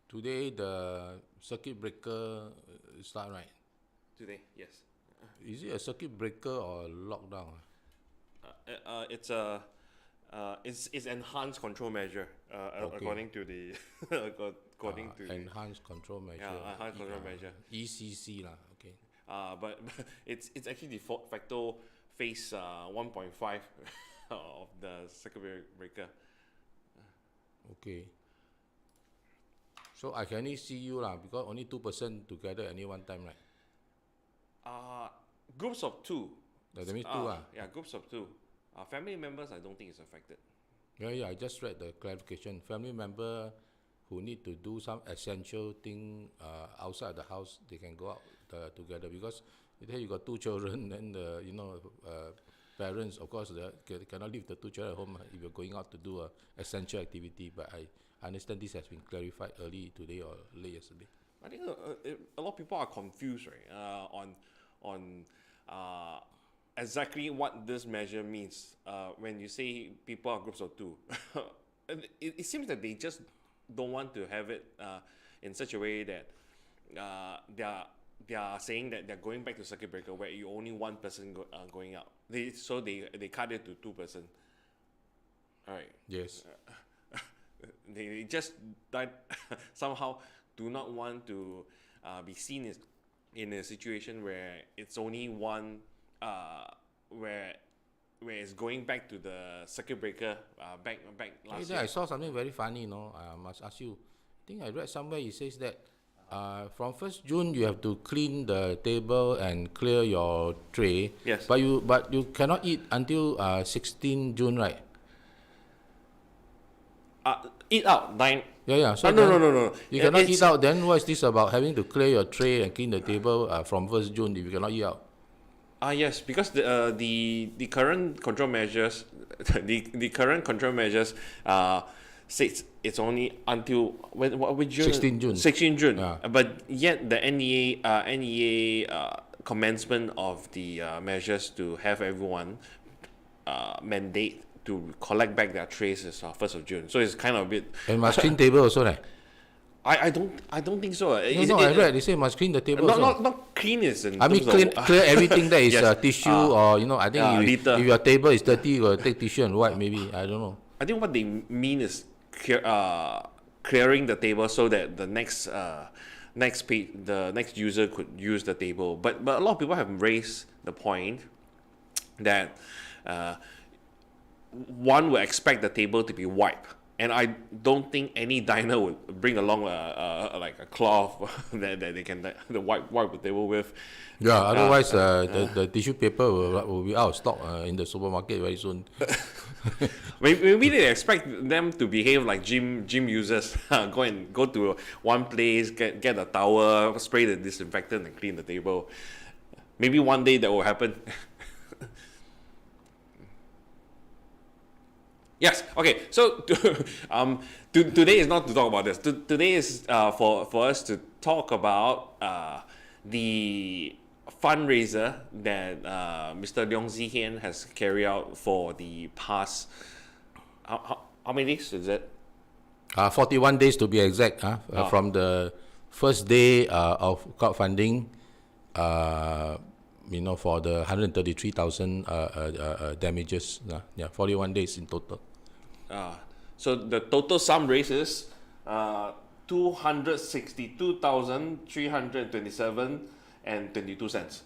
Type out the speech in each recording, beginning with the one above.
Today the circuit breaker start, right? Today, yes. Is it a circuit breaker or lockdown? It's a it's enhanced control measure Okay. according to the according to the Enhanced control measure. enhanced control measure. ECC lah. Okay. But it's actually the factor phase 1.5 of the circuit breaker. Okay. So I can only see you lah because only 2 person together at any one time, right? Groups of two. That means two lah. Yeah, groups of two. Family members, I don't think is affected. Yeah. I just read the clarification. Family member who need to do some essential thing outside the house, they can go out together because here you got two children, then parents, of course, they cannot leave the two children at home if you're going out to do a essential activity. But I understand this has been clarified early today or late yesterday. I think a lot of people are confused, right, on exactly what this measure means. When you say people are groups of two, it seems that they just don't want to have it in such a way that they are saying that they're going back to circuit breaker where you only one person going out. They cut it to 2 person. All right. Yes. They just somehow do not want to be seen as in a situation where it's only one where it's going back to the circuit breaker back last year. I saw something very funny, I must ask you. I think I read somewhere it says that from 1st June you have to clean the table and clear your tray. Yes. But you cannot eat until 16 June, right? Eat out, dine. Yeah. So no. You cannot eat out. Then what is this about having to clear your tray and clean the table from 1st June if you cannot eat out? Yes, because the current control measures, the current control measures states it's only until which June? 16 June. 16 June. Yeah. But yet the NEA commencement of the measures to have everyone mandate to collect back their trays is 1st of June. So it's kind of a bit. And must clean table also, right? I don't think so. No, I read they say must clean the table. Not clean is in I mean clear everything that is yes. Tissue or I think if your table is dirty, you will take tissue and wipe maybe. I don't know. I think what they mean is clearing the table so that the next user could use the table. But a lot of people have raised the point that one would expect the table to be wiped, and I don't think any diner would bring along like a cloth that they can wipe the table with. Yeah, otherwise the tissue paper will be out of stock in the supermarket very soon. Maybe they expect them to behave like gym users. Go to one place, get a towel, spray the disinfectant, and clean the table. Maybe one day that will happen. Yes. Okay. So today is not to talk about this. Today is for us to talk about the fundraiser that Mr. Leong Sze Hian has carried out for the past how many days is it? 41 days to be exact. From the first day of crowdfunding, for the 133,000 damages. 41 days in total. So the total sum raised is 262,327.22 cents.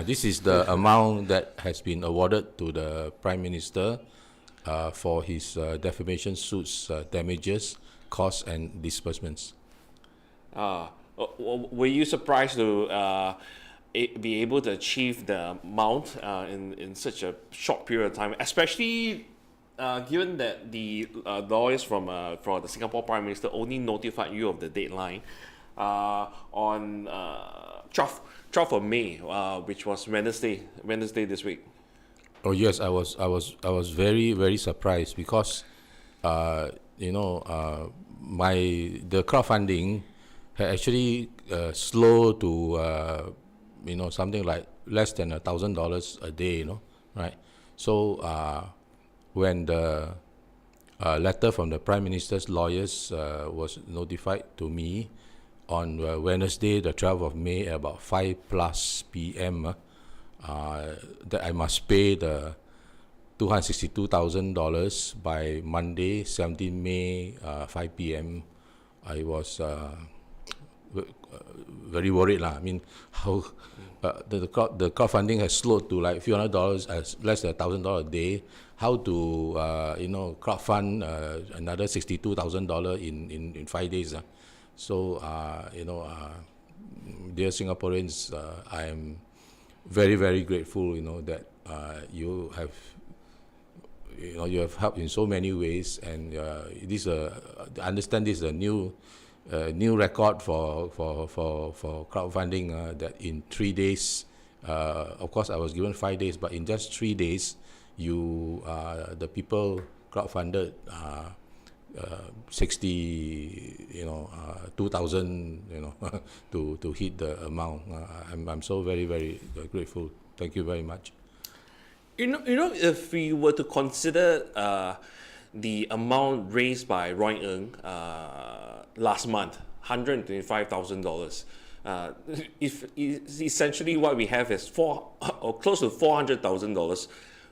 This is the amount that has been awarded to the Prime Minister for his defamation suits damages, costs and disbursements. Were you surprised to be able to achieve the amount in such a short period of time, especially given that the lawyers from the Singapore Prime Minister only notified you of the deadline on 12th of May, which was Wednesday this week? Oh yes, I was very, very surprised because the crowdfunding had actually slowed to something like less than $1,000 a day, right? So when the a letter from the Prime Minister's lawyers was notified to me on Wednesday, the 12th of May, at about 5 plus p.m. That I must pay the $262,000 by Monday, 17 May, 5 p.m. I was very worried lah. I mean, how the crowdfunding has slowed to like few $100, as less than $1,000 a day. How to crowdfund another $62,000 in 5 days. So dear Singaporeans, I am very, very grateful. That you have helped in so many ways, and this I understand this is a new record for crowdfunding, that in 3 days, of course I was given 5 days, but in just 3 days, the people crowdfunded 2,000 to hit the amount. I'm so very, very grateful. Thank you very much. If we were to consider the amount raised by Roy Ng last month, $125,000. If essentially what we have is close to $400,000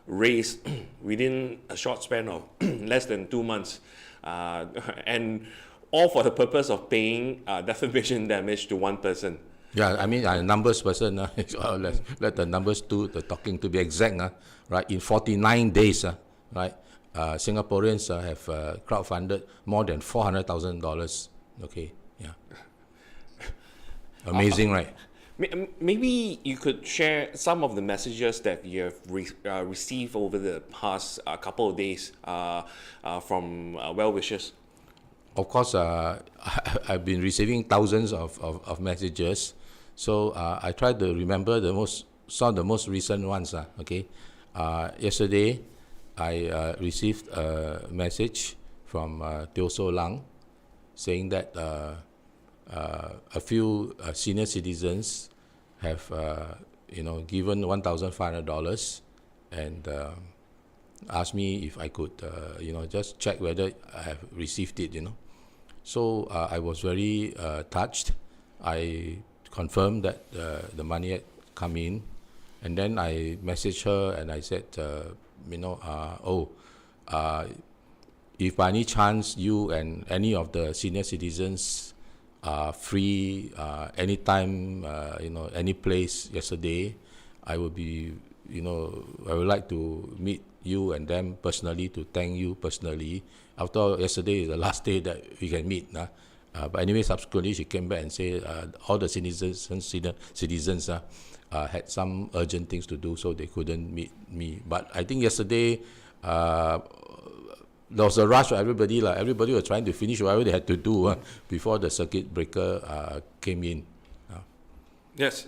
raised within a short span of less than 2 months, and all for the purpose of paying defamation damage to one person. Yeah, I mean, I'm a numbers person. Let the numbers do the talking. To be exact, right? In 49 days, right? Singaporeans have crowdfunded more than $400,000. Okay, yeah. Amazing, right? Maybe you could share some of the messages that you have received over the past couple of days from well-wishers. Of course, I've been receiving thousands of messages, so I try to remember some of the most recent ones. Okay, yesterday I received a message from Teo So Lang saying that a few senior citizens have given $1,500 and asked me if I could just check whether I have received it. So I was very touched. I confirmed that the money had come in, and then I messaged her and I said, if by any chance you and any of the senior citizens are free anytime, any place yesterday, I would like to meet you and them personally to thank you personally. After all, yesterday is the last day that we can meet. But anyway, subsequently she came back and said all the citizens had some urgent things to do, so they couldn't meet me. But I think yesterday there was a rush for everybody. Everybody was trying to finish whatever they had to do before the circuit breaker came in. Yes.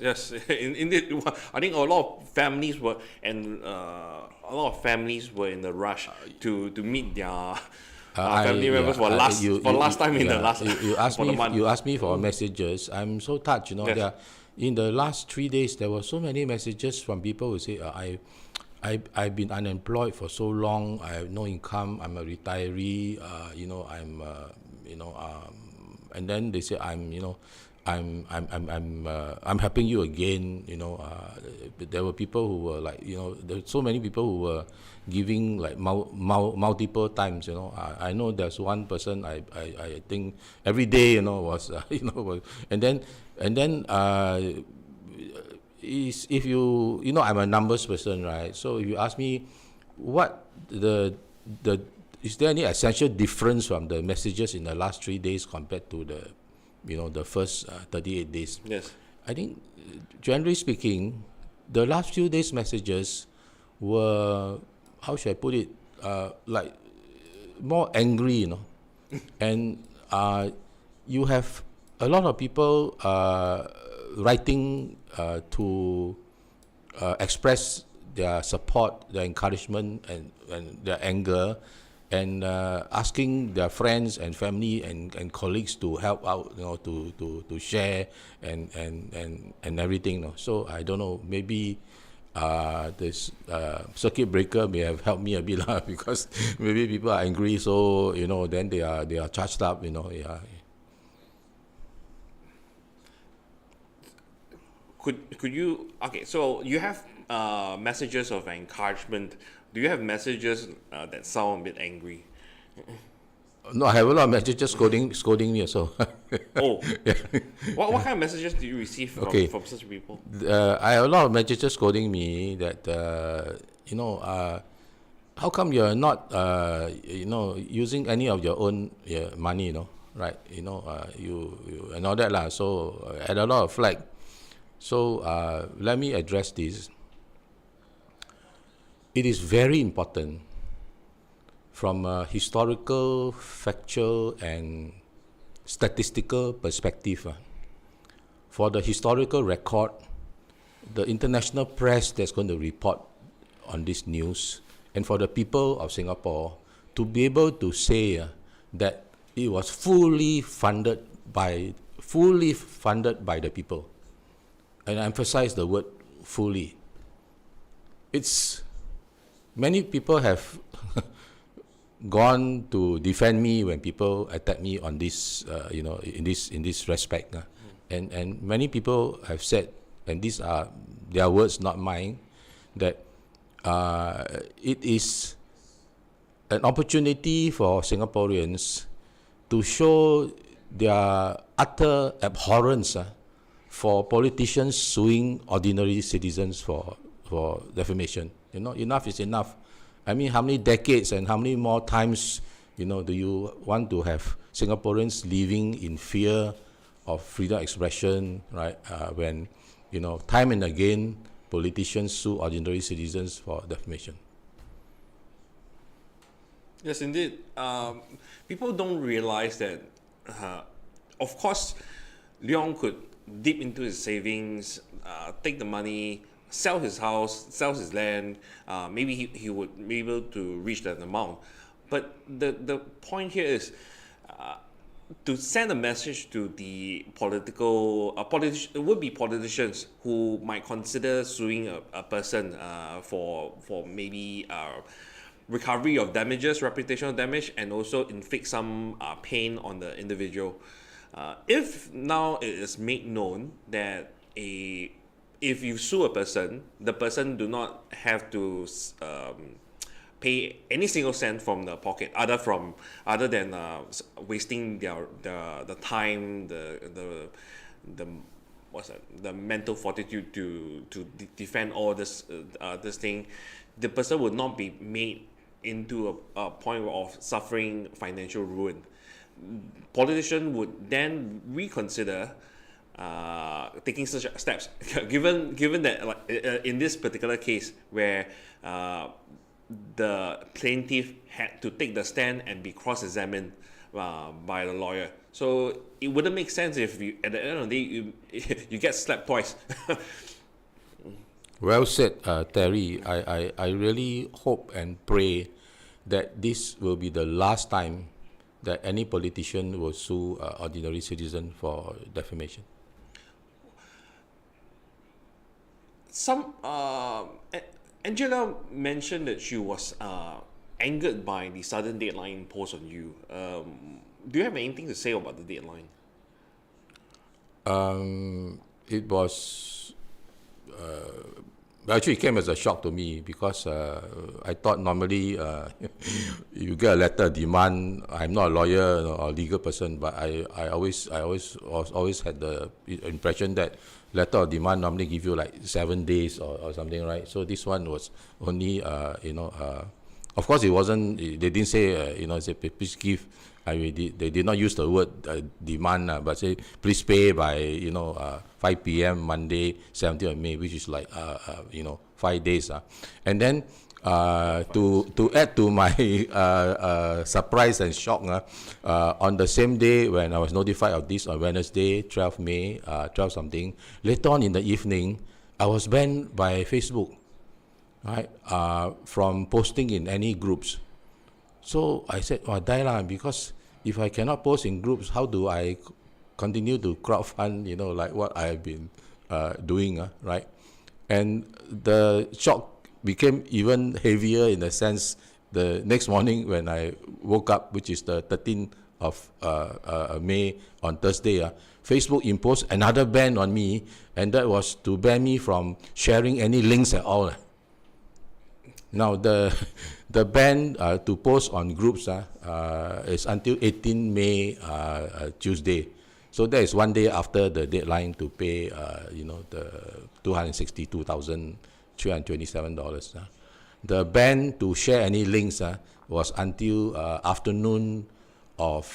Indeed, I think a lot of families were in the rush to meet their family members for last time in the last. You asked me for messages. I'm so touched. Yes. In the last 3 days, there were so many messages from people who say, I've been unemployed for so long. I have no income. I'm a retiree. And then they say I'm helping you again. There were people who were like, there were so many people who were giving like multiple times. I know there's one person I think every day was and then if you I'm a numbers person, right? So if you ask me what is there any essential difference from the messages in the last 3 days compared to the first 38 days? Yes. I think generally speaking, the last few days messages were, how should I put it, like more angry, and you have a lot of people writing to express their support, their encouragement, and their anger, and asking their friends and family and colleagues to help out, to share and everything. So I don't know, maybe this circuit breaker may have helped me a bit lah, because maybe people are angry, so then they are charged up, yeah. Could you, okay, so you have messages of encouragement. Do you have messages that sound a bit angry? No, I have a lot of messages scolding me also. Oh, Yeah. what kind of messages do you receive Okay. from such people? I have a lot of messages scolding me that how come you're not using any of your own money, right? You and all that lah. So I had a lot of flag. So let me address this. It is very important from a historical, factual, and statistical perspective. For the historical record, the international press that's going to report on this news, and for the people of Singapore to be able to say that it was fully funded by the people. And I emphasize the word fully. It's many people have gone to defend me when people attack me on this, in this respect. And many people have said, and these are their words, not mine, that it is an opportunity for Singaporeans to show their utter abhorrence for politicians suing ordinary citizens for defamation. Enough is enough. I mean, how many decades and how many more times, do you want to have Singaporeans living in fear of freedom of expression, right? When, time and again, politicians sue ordinary citizens for defamation. Yes, indeed. People don't realize that, of course, Leong could dip into his savings, take the money, sell his house, sell his land. Maybe he would be able to reach that amount. But the point here is to send a message to the would-be politicians who might consider suing a person for maybe recovery of damages, reputational damage, and also inflict some pain on the individual. If now it is made known that if you sue a person, the person do not have to pay any single cent from the pocket, other than wasting the time, the mental fortitude to defend all this thing. The person would not be made into a point of suffering financial ruin. Politicians would then reconsider taking such steps, given that, like, in this particular case where the plaintiff had to take the stand and be cross-examined by the lawyer. So it wouldn't make sense if you, at the end of the day, you get slapped twice. Well said, Terry. I really hope and pray that this will be the last time that any politician will sue ordinary citizen for defamation. Angela mentioned that she was angered by the sudden deadline imposed on you. Do you have anything to say about the deadline? It was actually it came as a shock to me, because I thought normally you get a letter of demand. I'm not a lawyer or a legal person, but I always had the impression that letter of demand normally give you like 7 days or something, right? So this one was only of course it wasn't. They didn't say say please give. They did not use the word demand, but say please pay by 5 p.m. Monday, 17th of May, which is like 5 days. And then to add to my surprise and shock, on the same day when I was notified of this, on Wednesday, 12 May, 12 something, later on in the evening, I was banned by Facebook, right, from posting in any groups. So I said, die lah, because if I cannot post in groups, how do I continue to crowdfund, like what I have been doing, right? And the shock became even heavier in the sense the next morning when I woke up, which is the 13th of May on Thursday, Facebook imposed another ban on me, and that was to ban me from sharing any links at all. Now the ban to post on groups is until 18 May Tuesday. So that is one day after the deadline to pay, the $262,327. The ban to share any links was until afternoon of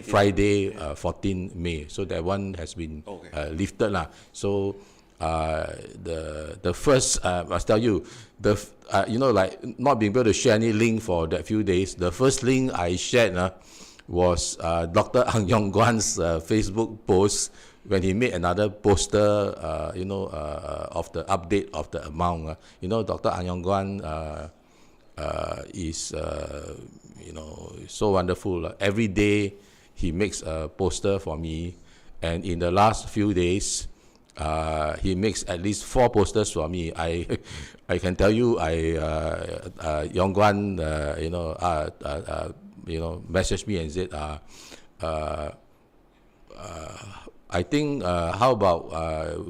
Friday, 14 May. So that one has been lifted lah. So the first, I must tell you, like not being able to share any link for that few days. The first link I shared was Dr. Ang Yong Guan's Facebook post when he made another poster, of the update of the amount. Dr. Ang Yong Guan is, so wonderful. Every day he makes a poster for me, and in the last few days, he makes at least 4 posters for me. I can tell you, Yong Guan, messaged me and said, I think how about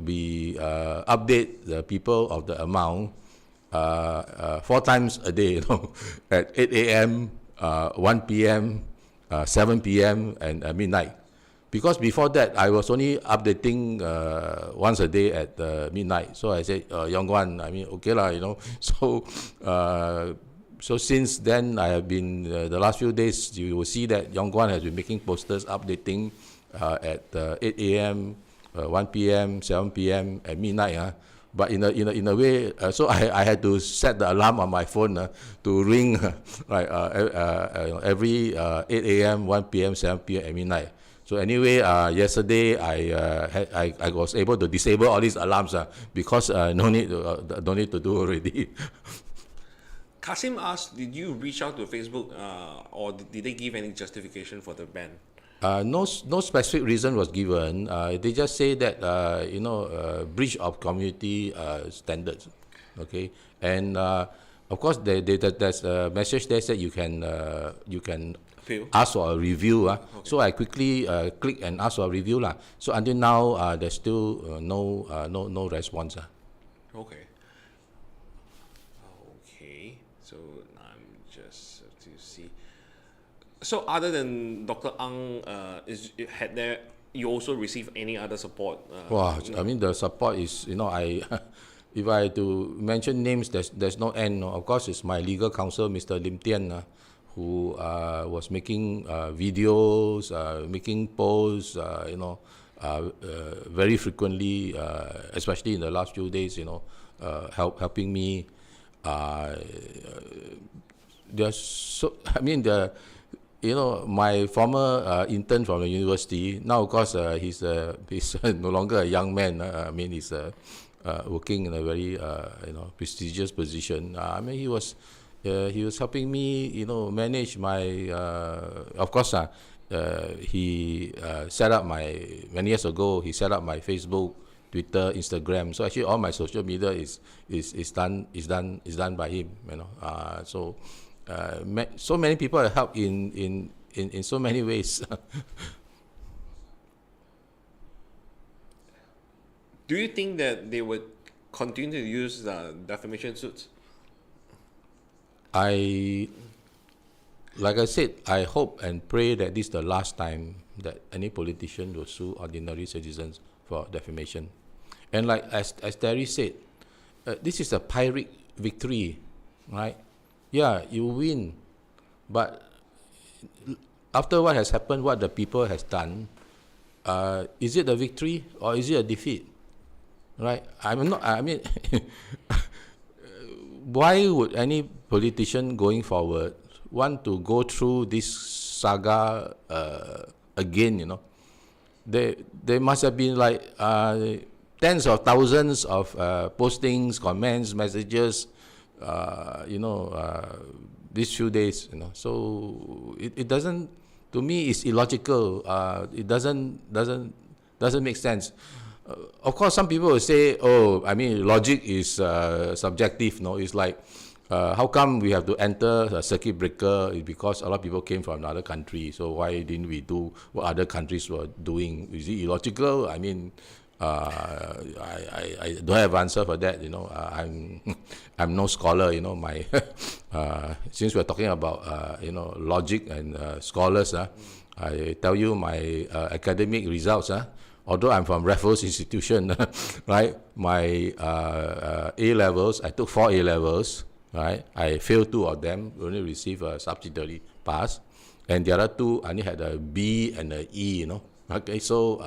we update the people of the amount 4 times a day, at 8 a.m., 1 p.m., 7 p.m., and midnight. Because before that, I was only updating once a day at midnight. So I said, Yong Guan, okay lah, So since then, I have been, the last few days, you will see that Yong Guan has been making posters updating at 8 a.m., 1 p.m., 7 p.m., at midnight. But in a way, so I had to set the alarm on my phone to ring every 8 a.m., 1 p.m., 7 p.m., at midnight. So anyway, yesterday I was able to disable all these alarms because no need to do already. Kasim asked, did you reach out to Facebook or did they give any justification for the ban? No specific reason was given. They just say that breach of community standards. Okay, and of course there's a message there said you can ask for a review. Okay. So I quickly click and ask for a review lah. So until now there's still no response. Okay. So I'm just to see. So other than Dr. Ang, you also receive any other support? The support is, if I had to mention names, there's no end. Of course, it's my legal counsel, Mr. Lim Tian, who was making videos, making posts, very frequently, especially in the last few days, helping me. My former intern from the university, now of course he's no longer a young man. He's working in a very prestigious position. He was helping me manage my of course he set up many years ago he set up my Facebook, Twitter, Instagram. So actually all my social media is done by him. So many people have helped in so many ways. Do you think that they would continue to use the defamation suits? Like I said, I hope and pray that this is the last time that any politician will sue ordinary citizens for defamation. And like as Terry said, this is a Pyrrhic victory, right? Yeah, you win, but after what has happened, what the people has done, is it a victory or is it a defeat? Right? Why would any politician going forward want to go through this saga again? There must have been like tens of thousands of postings, comments, messages, these few days. So it doesn't. To me, it's illogical. It doesn't make sense. of course, some people will say, "Oh, I mean, logic is subjective." No, it's like, how come we have to enter a circuit breaker? It's because a lot of people came from another country. So why didn't we do what other countries were doing? Is it illogical? I mean, I don't have answer for that. I'm no scholar. My since we're talking about logic and scholars. I tell you my academic results. Although I'm from Raffles Institution, right? My A levels, I took 4 A levels, right? I failed 2 of them, only received a subsidiary pass, and the other 2 I only had a B and a E. Okay, so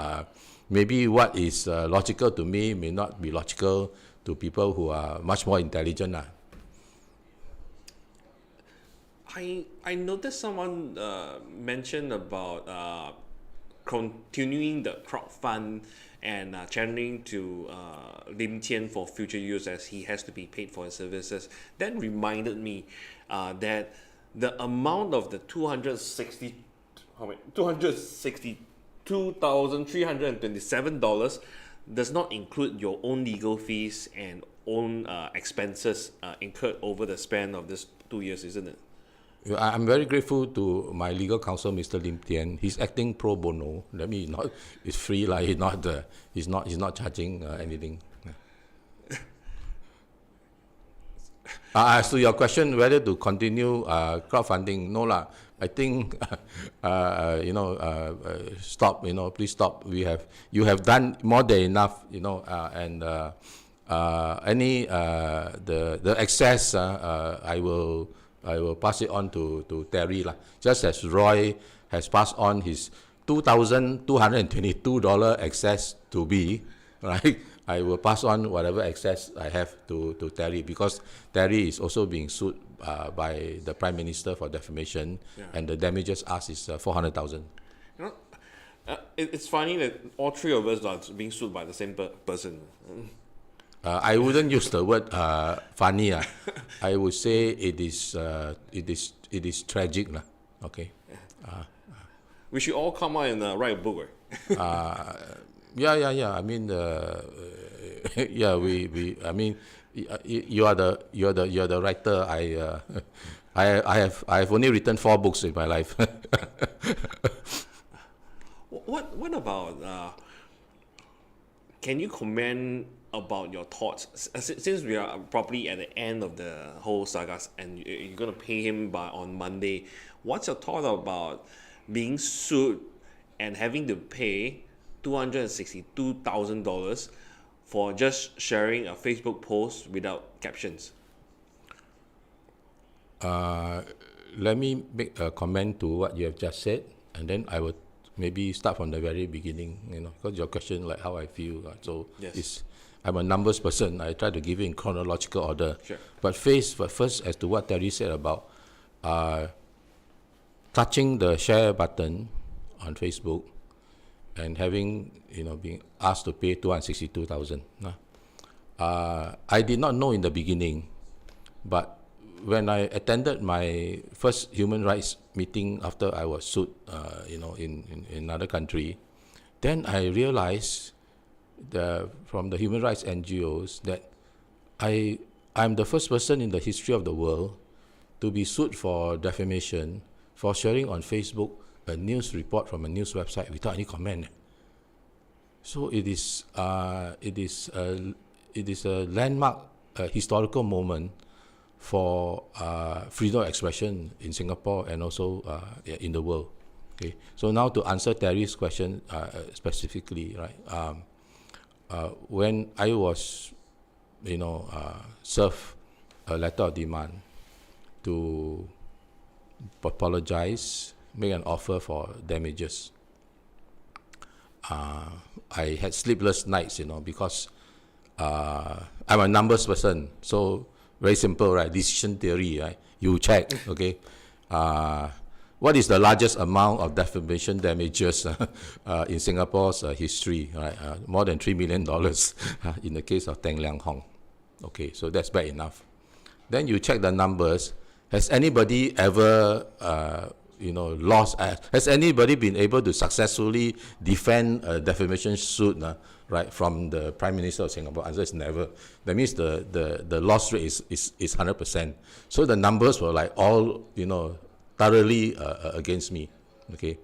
maybe what is logical to me may not be logical to people who are much more intelligent. I noticed someone mentioned about continuing the crowdfund and channeling to Lim Tian for future use as he has to be paid for his services. That reminded me that the amount of the $262,327 does not include your own legal fees and own expenses incurred over the span of this 2 years, isn't it? I'm very grateful to my legal counsel, Mr. Lim Tian. He's acting pro bono. That means it's free, like he's not charging anything. As to your question, whether to continue crowdfunding, no lah. I think stop. Please stop. You have done more than enough. And any the excess, I will pass it on to Terry lah. Just as Roy has passed on his $2,222 excess to me, right? I will pass on whatever excess I have to Terry, because Terry is also being sued by the Prime Minister for defamation, and the damages asked is $400,000. It's funny that all 3 of us are being sued by the same person. I wouldn't use the word funny. I would say it is tragic lah. Okay. We should all come out and write a book, right? Yeah. I mean, yeah. I mean, you are the writer. I have only written 4 books in my life. What about? Can you comment about your thoughts, since we are probably at the end of the whole saga and you're going to pay him on Monday? What's your thought about being sued and having to pay $262,000 for just sharing a Facebook post without captions? Let me make a comment to what you have just said, and then I will maybe start from the very beginning, because your question, like how I feel. So yes. I'm a numbers person. I try to give it in chronological order. Sure. But first, as to what Terry said about touching the share button on Facebook and having, being asked to pay $262,000. I did not know in the beginning, but when I attended my first human rights meeting after I was sued, in another country, then I realized from the human rights NGOs that I'm the first person in the history of the world to be sued for defamation for sharing on Facebook a news report from a news website without any comment. So it is a landmark, historical moment for freedom of expression in Singapore and also in the world. Okay. So now to answer Terry's question specifically, right? When I was, served a letter of demand to apologize, make an offer for damages, I had sleepless nights, because I'm a numbers person. So very simple, right? Decision theory, right? You check, okay? What is the largest amount of defamation damages in Singapore's history, right? More than $3 million in the case of Teng Liang Hong. Okay, so that's bad enough. Then you check the numbers. Has anybody ever lost. Has anybody been able to successfully defend a defamation suit, right, from the Prime Minister of Singapore? Answer is never. That means the loss rate is 100%. So the numbers were like all, thoroughly against me. Okay,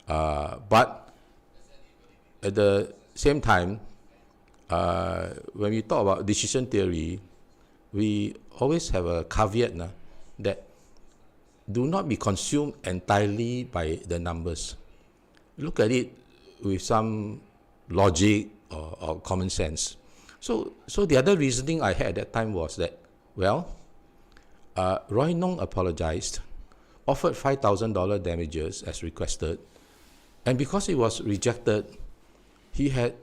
but at the same time, when we talk about decision theory, we always have a caveat that do not be consumed entirely by the numbers. Look at it with some logic or common sense. So the other reasoning I had at that time was that, Roy Nong apologized, offered $5,000 damages as requested, and because it was rejected, he had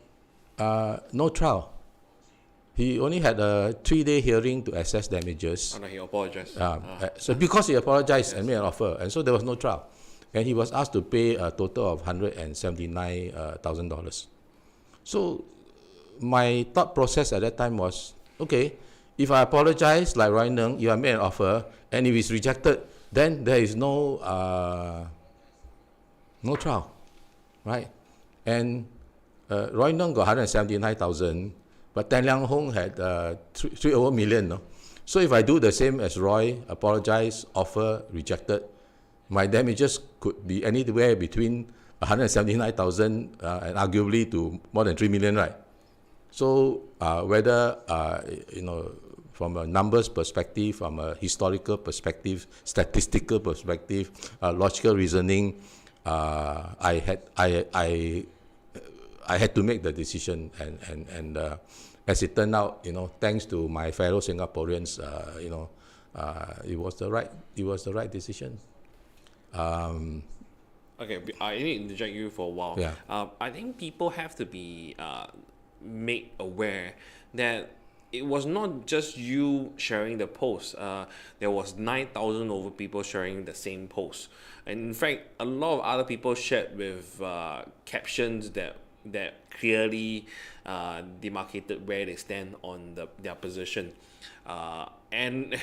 no trial. He only had a 3-day hearing to assess damages. And he apologized. So because he apologized and made an offer, and so there was no trial. And he was asked to pay a total of $179,000. So my thought process at that time was, okay, if I apologize like Roy Nung, you have made an offer, and if it's rejected, then there is no trial, right? And Roy Nung got 179,000, but Tan Liang Hong had 3 over million. No? So if I do the same as Roy, apologize, offer, rejected, my damages could be anywhere between 179,000 and arguably to more than 3 million, right? So whether, from a numbers perspective, from a historical perspective, statistical perspective, logical reasoning, I had to make the decision, and as it turned out, thanks to my fellow Singaporeans, it was the right decision. Okay, I need to interject you for a while. Yeah. I think people have to be made aware that it was not just you sharing the post. There was 9,000 over people sharing the same post, and in fact, a lot of other people shared with captions that clearly demarcated where they stand on their position. And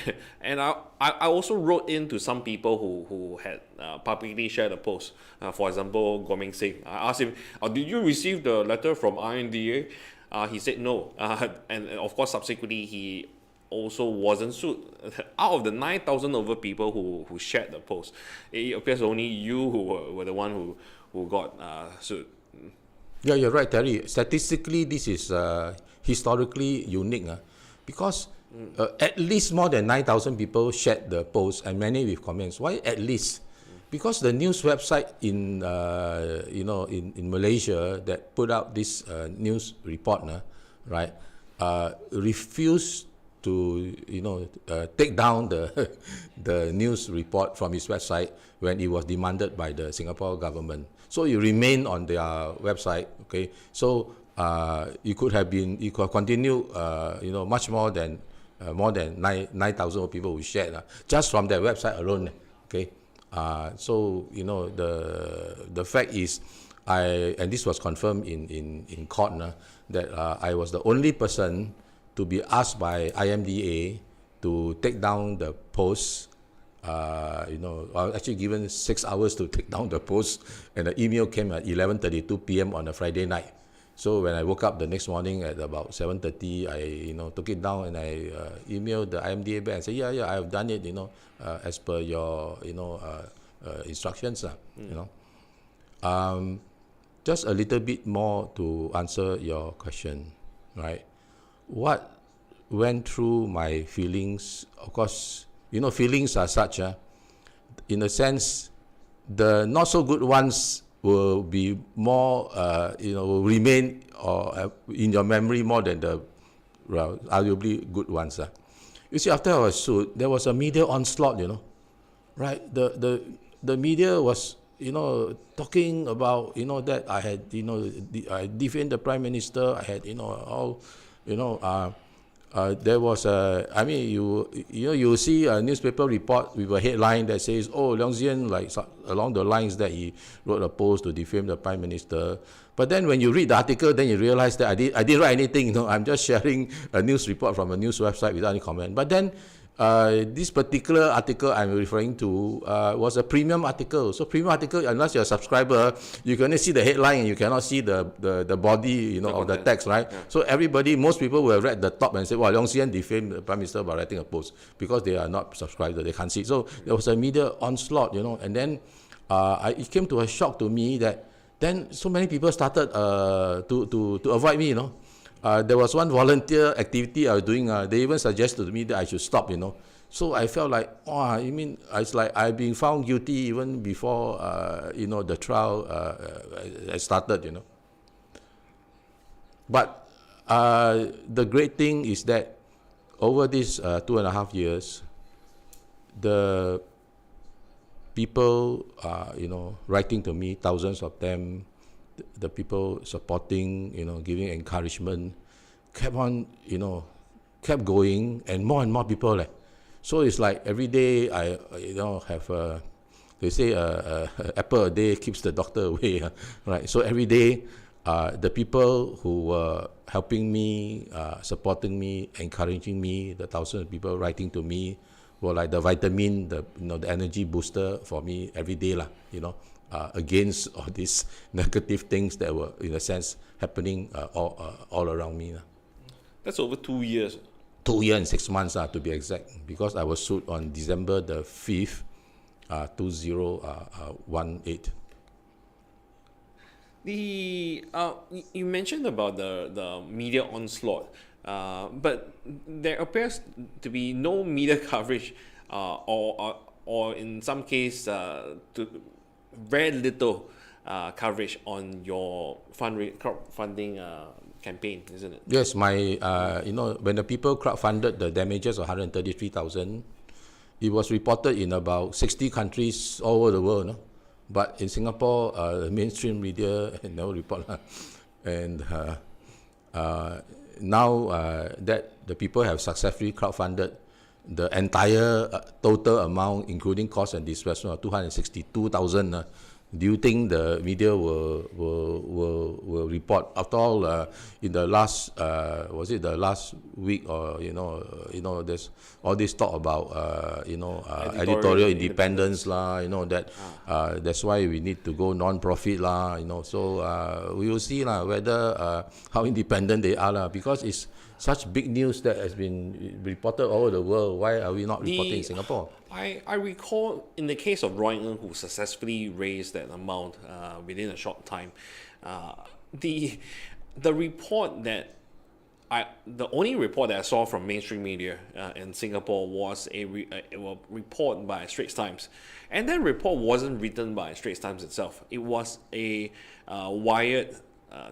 I also wrote in to some people who had publicly shared a post. For example, Gomeng Singh. I asked him, did you receive the letter from INDA? He said no. And of course, subsequently, he also wasn't sued. Out of the 9,000 over people who shared the post, it appears only you who were the one who got sued. Yeah, you're right, Terry. Statistically, this is historically unique, because at least more than 9,000 people shared the post, and many with comments. Why at least? Because the news website in Malaysia that put out this news report, right, refused to take down the news report from his website when it was demanded by the Singapore government. So it remained on their website. Okay, so it could have continued, much more than 9,000 people who shared just from their website alone. Okay, so the fact is, and this was confirmed in court, that I was the only person to be asked by IMDA to take down the post. I was actually given 6 hours to take down the post, and the email came at 11:32 p.m. on a Friday night. So when I woke up the next morning at about 7:30, I took it down and I emailed the IMDA back and said, yeah, I have done it, as per your instructions, just a little bit more to answer your question, right? What went through my feelings? Of course, feelings are such, in a sense, the not so good ones will be more, will remain in your memory more than the arguably good ones. You see, after I was sued, there was a media onslaught, right? The media was, talking about, that I had, I defamed the Prime Minister, I had, all, there was you see a newspaper report with a headline that says, Leong Sze Hian, along the lines that he wrote a post to defame the Prime Minister. But then when you read the article, then you realize that I didn't write anything. I'm just sharing a news report from a news website without any comment. But then This particular article I'm referring to was a premium article. So premium article, unless you're a subscriber, you can only see the headline and you cannot see the body, of the text, right? Yeah. So most people will have read the top and say, "Wow, Leong Sze Hian defamed the Prime Minister by writing a post," because they are not subscribed, they can't see. So there was a media onslaught, and then it came to a shock to me that then so many people started to avoid me, there was one volunteer activity I was doing. They even suggested to me that I should stop, So I felt like, it's like I've been found guilty even before, the trial started, But the great thing is that over these 2.5 years, the people, writing to me, thousands of them, the people supporting, giving encouragement, kept on, kept going, and more people. So it's like every day I, have they say apple a day keeps the doctor away, right? So every day, the people who were helping me, supporting me, encouraging me, the thousands of people writing to me, were like the vitamin, the energy booster for me every day, against all these negative things that were, in a sense, happening all around me. That's over 2 years. 2 years and 6 months, to be exact, because I was sued on December the 5th, 2018. You mentioned about the media onslaught, but there appears to be no media coverage, or in some case, very little coverage on your crowdfunding campaign, isn't it? Yes, my when the people crowdfunded the damages of 133,000, it was reported in about 60 countries all over the world, no? But in Singapore, the mainstream media never report, and now that the people have successfully crowdfunded the entire total amount, including cost and disbursement, of 262,000. Do you think the media will report? After all, in the last was it the last week, or there's all this talk about editorial independence lah. That's why we need to go non-profit lah. So we will see lah whether how independent they are lah, because it's such big news that has been reported all over the world. Why are we not reporting in Singapore? I recall in the case of Roy Ng, who successfully raised that amount within a short time, the report that the only report that I saw from mainstream media in Singapore was a report by Straits Times, and that report wasn't written by Straits Times itself. It was a Wired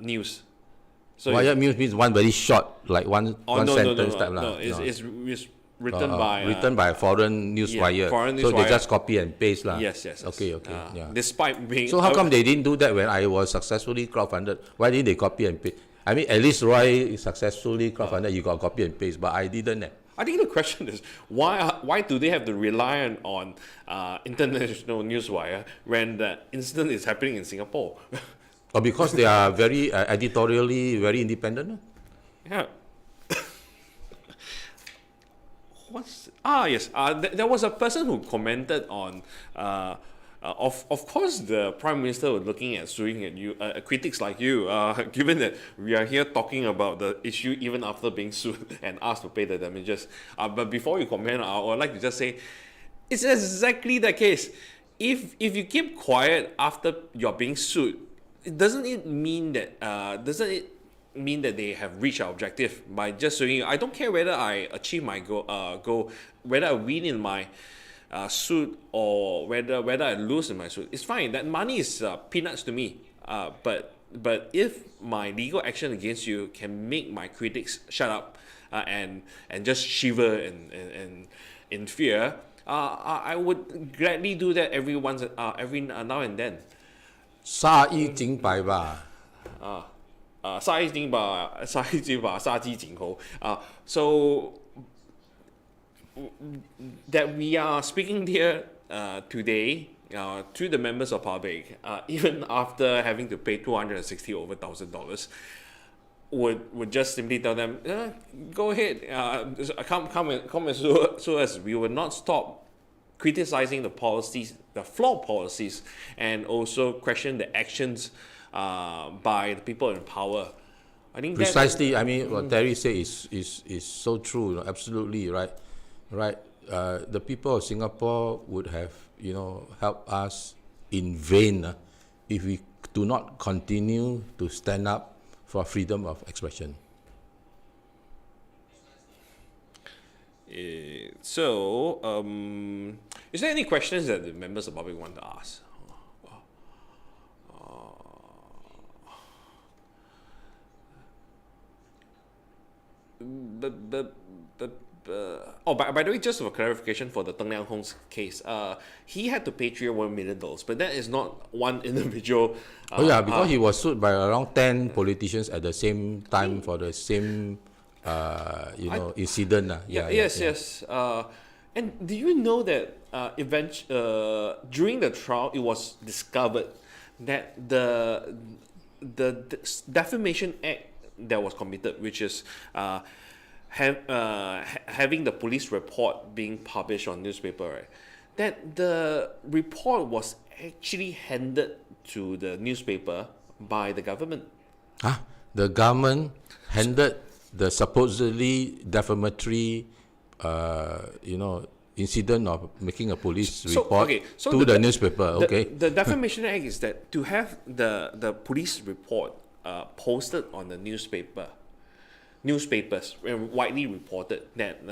news. So Wired news means one very short, like one sentence type. No, it's written by foreign news wire. So they just copy and paste lah. Yes. Okay. Yeah. Despite being. So how come they didn't do that when I was successfully crowdfunded? Why didn't they copy and paste? I mean, at least Roy successfully crowdfunded. You got copy and paste, but I didn't. I think the question is why do they have to rely on international newswire when the incident is happening in Singapore? Or because they are very editorially very independent? Yeah. Yes. There was a person who commented on. Of course, the Prime Minister was looking at suing at you, critics like you, given that we are here talking about the issue even after being sued and asked to pay the damages. But before you comment, I would like to just say, it's exactly the case. If you keep quiet after you're being sued, doesn't it mean that they have reached our objective by just suing you? I don't care whether I achieve my goal, whether I win in my suit or whether I lose in my suit. It's fine. That money is peanuts to me. But if my legal action against you can make my critics shut up and just shiver in fear, I would gladly do that every now and then. 杀一儆百吧。杀一儆百，殺雞儆猴。So that we are speaking here today to the members of public, even after having to pay $260,000, would just simply tell them, go ahead, come and sue us. We would not stop criticizing the policies, the flawed policies, and also question the actions by the people in power. I think Precisely. I mean, what Terry said is so true. You know, absolutely right. Right. The people of Singapore would have, you know, helped us in vain if we do not continue to stand up for freedom of expression. So, is there any questions that the members of the public want to ask? By the way, just for clarification for the Teng Liang Hong's case, he had to pay $3.1 million, but that is not one individual. Because he was sued by around 10 politicians at the same time for the same, incident. Yes. And do you know that during the trial, it was discovered that the defamation act that was committed, which is having the police report being published on newspaper, right? That the report was actually handed to the newspaper by the government. The government handed the supposedly defamatory, incident of making a police report to the newspaper. The Defamation Act is that to have the police report posted on the newspapers widely reported that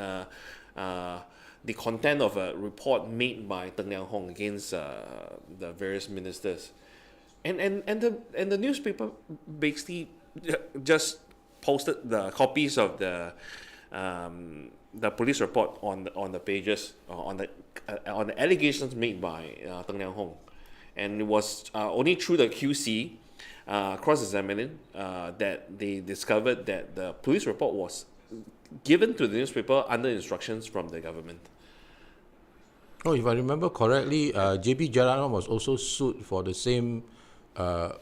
the content of a report made by Teng Liang Hong against the various ministers, and the newspaper basically just posted the copies of the police report on the pages on the allegations made by Teng Liang Hong, and it was only through the QC cross-examining that they discovered that the police report was given to the newspaper under instructions from the government. Oh, if I remember correctly, J.P. Jeyaretnam was also sued for the same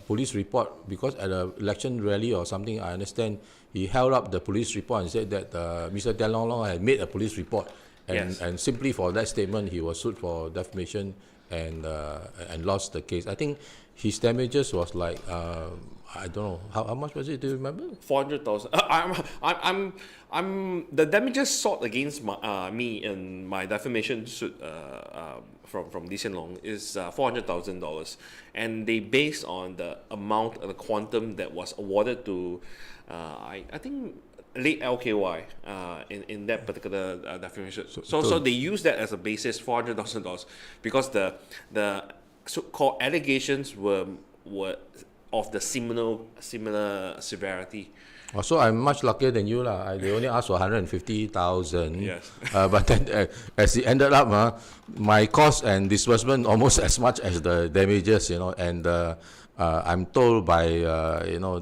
police report because at an election rally or something, I understand he held up the police report and said that Mr. Tian Long Long had made a police report, and simply for that statement he was sued for defamation and lost the case. I think his damages was like I don't know how much was it. Do you remember? 400,000. I'm the damages sought against me in my defamation suit from Lee Hsien Loong is $400,000, and they based on the amount, the quantum that was awarded to I think late LKY in that particular defamation. So they use that as a basis, $400,000, because the so-called allegations were of the similar severity. So I'm much luckier than you lah. They only asked for 150,000. Yes. But then as it ended up, my cost and disbursement almost as much as the damages, and I'm told by all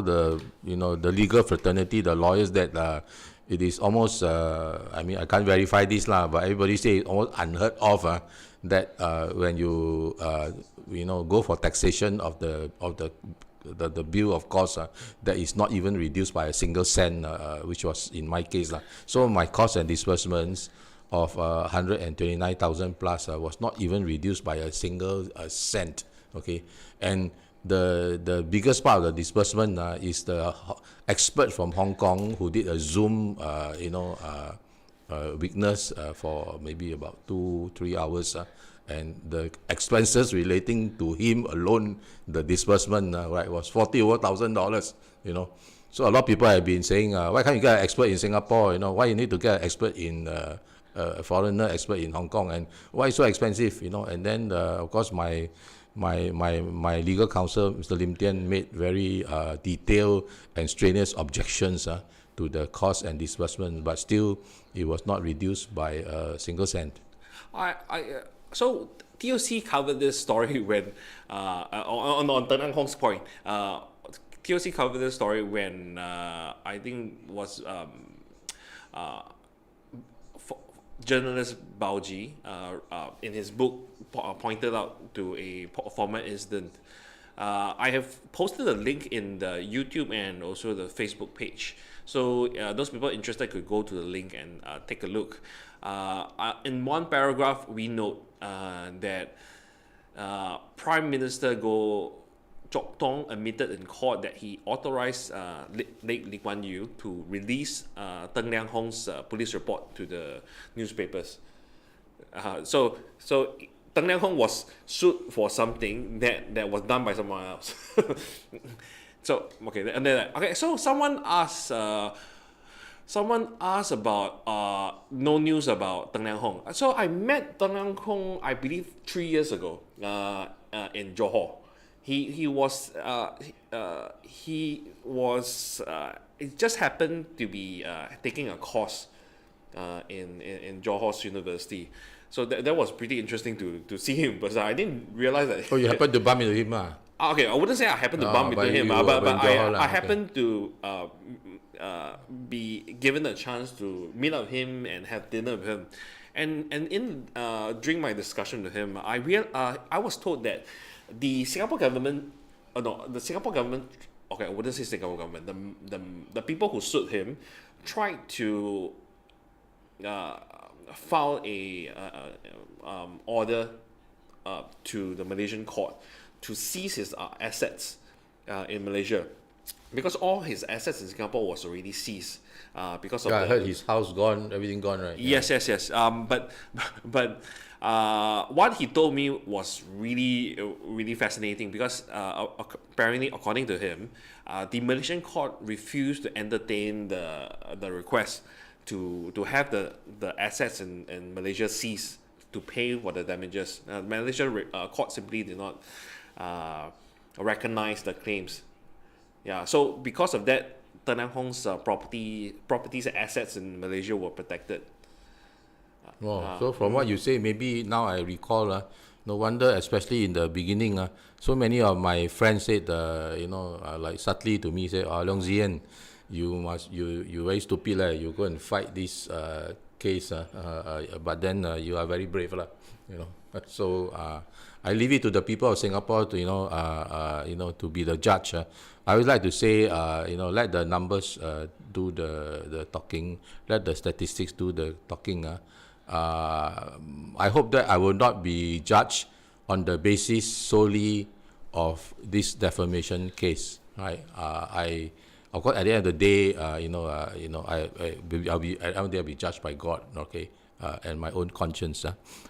the the legal fraternity, the lawyers, that it is almost I mean, I can't verify this lah, but everybody say it's almost unheard of that when you go for taxation of the bill of cost, that is not even reduced by a single cent, which was in my case. So my costs and disbursements of 129,000 plus was not even reduced by a single cent. Okay, and the biggest part of the disbursement is the expert from Hong Kong who did a Zoom witness for maybe about 2-3 hours. And the expenses relating to him alone, the disbursement, was $40,000. So a lot of people have been saying, why can't you get an expert in Singapore? Why you need to get an expert in a foreigner expert in Hong Kong, and why it's so expensive? And then of course my legal counsel, Mr. Lim Tian, made very detailed and strenuous objections to the cost and disbursement, but still it was not reduced by a single cent. So TOC covered this story when on Teng Liang Hong's point. TOC covered this story when I think was journalist Baoji in his book pointed out to a former incident I have posted a link in the YouTube and also the Facebook page. So those people interested could go to the link and take a look. In one paragraph, we note that Prime Minister Goh Chok Tong admitted in court that he authorized late Lee Kuan Yew to release Teng Liang Hong's police report to the newspapers. So Teng Liang Hong was sued for something that was done by someone else. So okay, and then so someone asked about no news about Teng Liang Hong. So I met Teng Liang Hong, I believe 3 years ago in Johor. He was it just happened to be taking a course in Johor's university. So that was pretty interesting to see him, but I didn't realize that. Oh, you happened to bump into him, Okay, I wouldn't say I happened to bump into him, but I happened to be given a chance to meet up with him and have dinner with him, and in during my discussion with him, I was told that the Singapore government, the Singapore government, okay, I wouldn't say Singapore government, the people who sued him tried to file a order to the Malaysian court to seize his assets in Malaysia, because all his assets in Singapore was already seized because of I heard his house gone, everything gone, right? Yes. But what he told me was really fascinating, because apparently, according to him, the Malaysian court refused to entertain the request to have the assets in Malaysia seized to pay for the damages. Malaysian court simply did not recognize the claims. Yeah, so because of that, Teng Liang Hong's properties and assets in Malaysia were protected. So from what you say, maybe now I recall, no wonder, especially in the beginning, so many of my friends said, like subtly to me, say, Leong Sze Hian, you very stupid, you go and fight this case, but then you are very brave, So I leave it to the people of Singapore to to be the judge. I would like to say, let the numbers do the talking, let the statistics do the talking. I hope that I will not be judged on the basis solely of this defamation case. Right? Of course, at the end of the day, I'll be judged by God, okay, and my own conscience.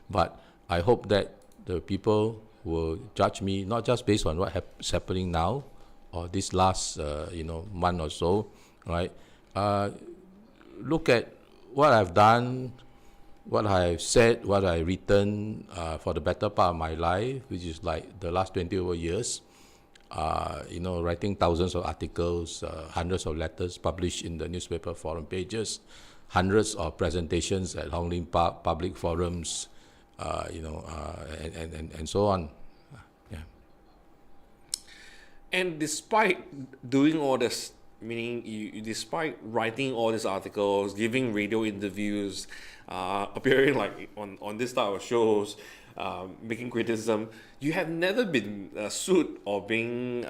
But I hope that the people will judge me not just based on what's happening now or this last month or so, right? Look at what I've done, what I've said, what I've written for the better part of my life, which is like the last 20 over years. Writing thousands of articles, hundreds of letters published in the newspaper forum pages, hundreds of presentations at Hong Lim Park, public forums, and so on. Yeah. And despite doing all this, meaning despite writing all these articles, giving radio interviews, appearing like on this type of shows, making criticism, you have never been sued or being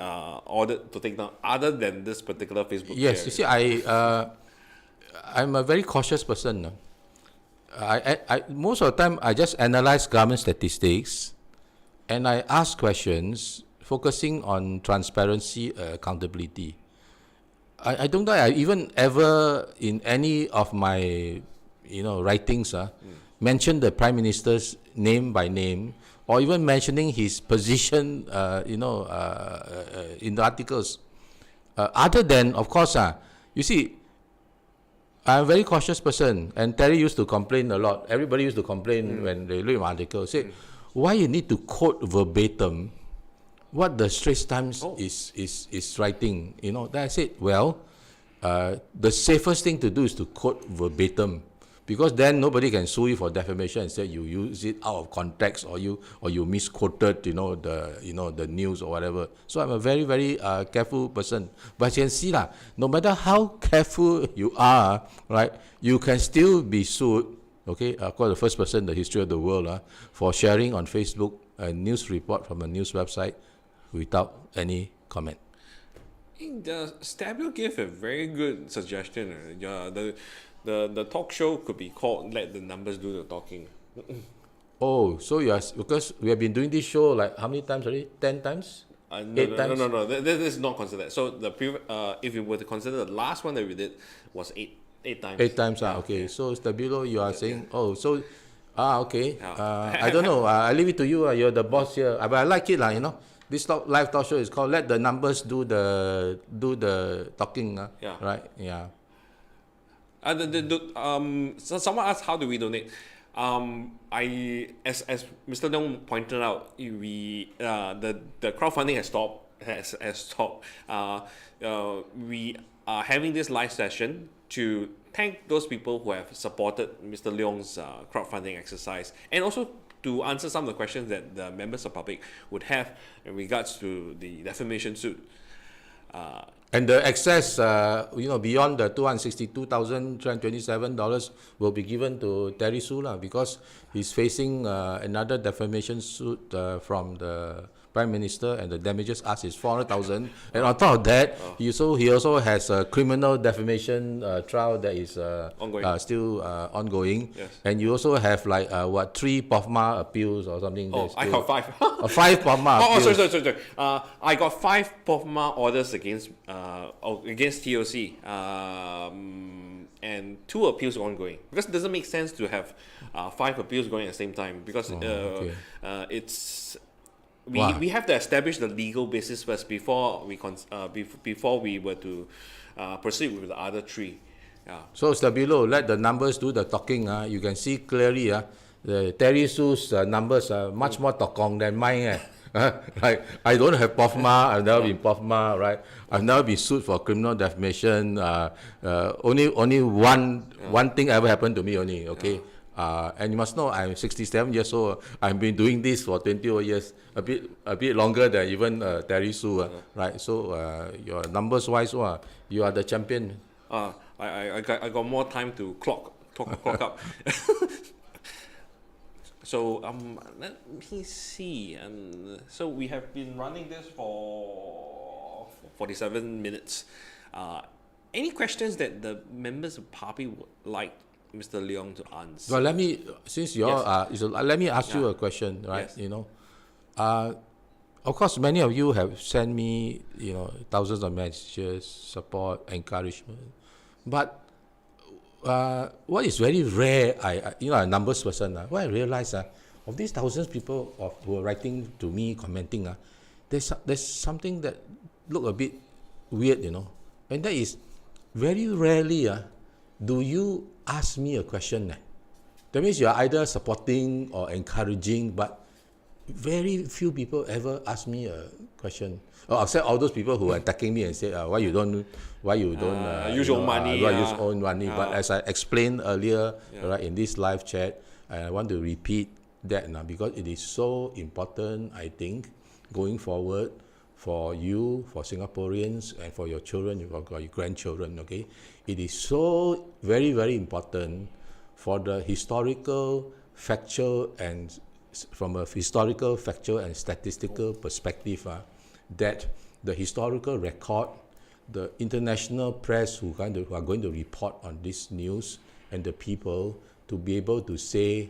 ordered to take down, other than this particular Facebook. Yes, you see, I'm a very cautious person. I most of the time I just analyze government statistics, and I ask questions focusing on transparency, accountability. I don't think I even ever in any of my writings mention the Prime Minister's name by name, or even mentioning his position in the articles, other than, of course, you see, I'm a very cautious person, and Terry used to complain a lot. Everybody used to complain when they read my article, say, why you need to quote verbatim what the Straits Times is writing. Then I said, well, the safest thing to do is to quote verbatim, because then nobody can sue you for defamation and say you use it out of context, or you misquoted the news or whatever. So I'm a very, very careful person. But you can see no matter how careful you are, right, you can still be sued. Okay, of course, the first person in the history of the world for sharing on Facebook a news report from a news website without any comment. Stabilo gave a very good suggestion. The talk show could be called "Let the Numbers Do the Talking." Oh, so you are, because we have been doing this show like how many times already? 10 times? No, 8 no, times? no. This is not considered. So if you were to consider the last one that we did was eight times. 8 times, okay. So Stabilo, you are saying, oh, so, okay. I don't know. I leave it to you. You're the boss here. But I like it, you know. This live talk show is called "Let the Numbers Do the Talking." Yeah. Right. Yeah. So someone asked, how do we donate? As Mr. Leong pointed out, the crowdfunding has stopped. We are having this live session to thank those people who have supported Mr. Leong's crowdfunding exercise, and also to answer some of the questions that the members of public would have in regards to the defamation suit. And the excess, beyond the $262,327 will be given to Terry Su because he's facing another defamation suit from the Prime Minister, and the damages asked is $400,000. And on top of that, he also has a criminal defamation trial that is Ongoing. still ongoing. Yes. And you also have 3 POFMA appeals or something. I got 5. 5 POFMA appeals. Sorry. I got 5 POFMA orders against TOC, and 2 appeals ongoing. Because it doesn't make sense to have 5 appeals going at the same time, because it's. We have to establish the legal basis first before we were to proceed with the other 3. Yeah. So Stabilo, let the numbers do the talking. You can see clearly the Terry Su's numbers are much more tokong than mine. Like, I don't have POFMA, I've never been POFMA, right? I've never been sued for criminal defamation. Only one thing ever happened to me only, okay? And you must know, I'm 67 years old. I've been doing this for 20 over years, a bit longer than even Terry Su, right? So your numbers wise, you are the champion. I got more time to clock up. So let me see. So we have been running this for 47 minutes. Any questions that the members of Party would like Mr. Leong to answer? Well, let me ask you a question, right? Yes. You know, of course, many of you have sent me, thousands of messages, support, encouragement. But what is very rare, I'm a numbers person. What I realize, of these thousands of people who are writing to me, commenting, there's something that look a bit weird, and that is very rarely do you ask me a question. That means you are either supporting or encouraging, but very few people ever ask me a question. Except all those people who are attacking me and say, why you don't use your money. Use own money. But as I explained earlier, right, in this live chat, I want to repeat that now because it is so important, I think, going forward for you, for Singaporeans, and for your children, your grandchildren, okay? It is so very, very important for the historical, factual, and from a historical, factual, and statistical perspective, that the historical record, the international press who are going to report on this news, and the people to be able to say,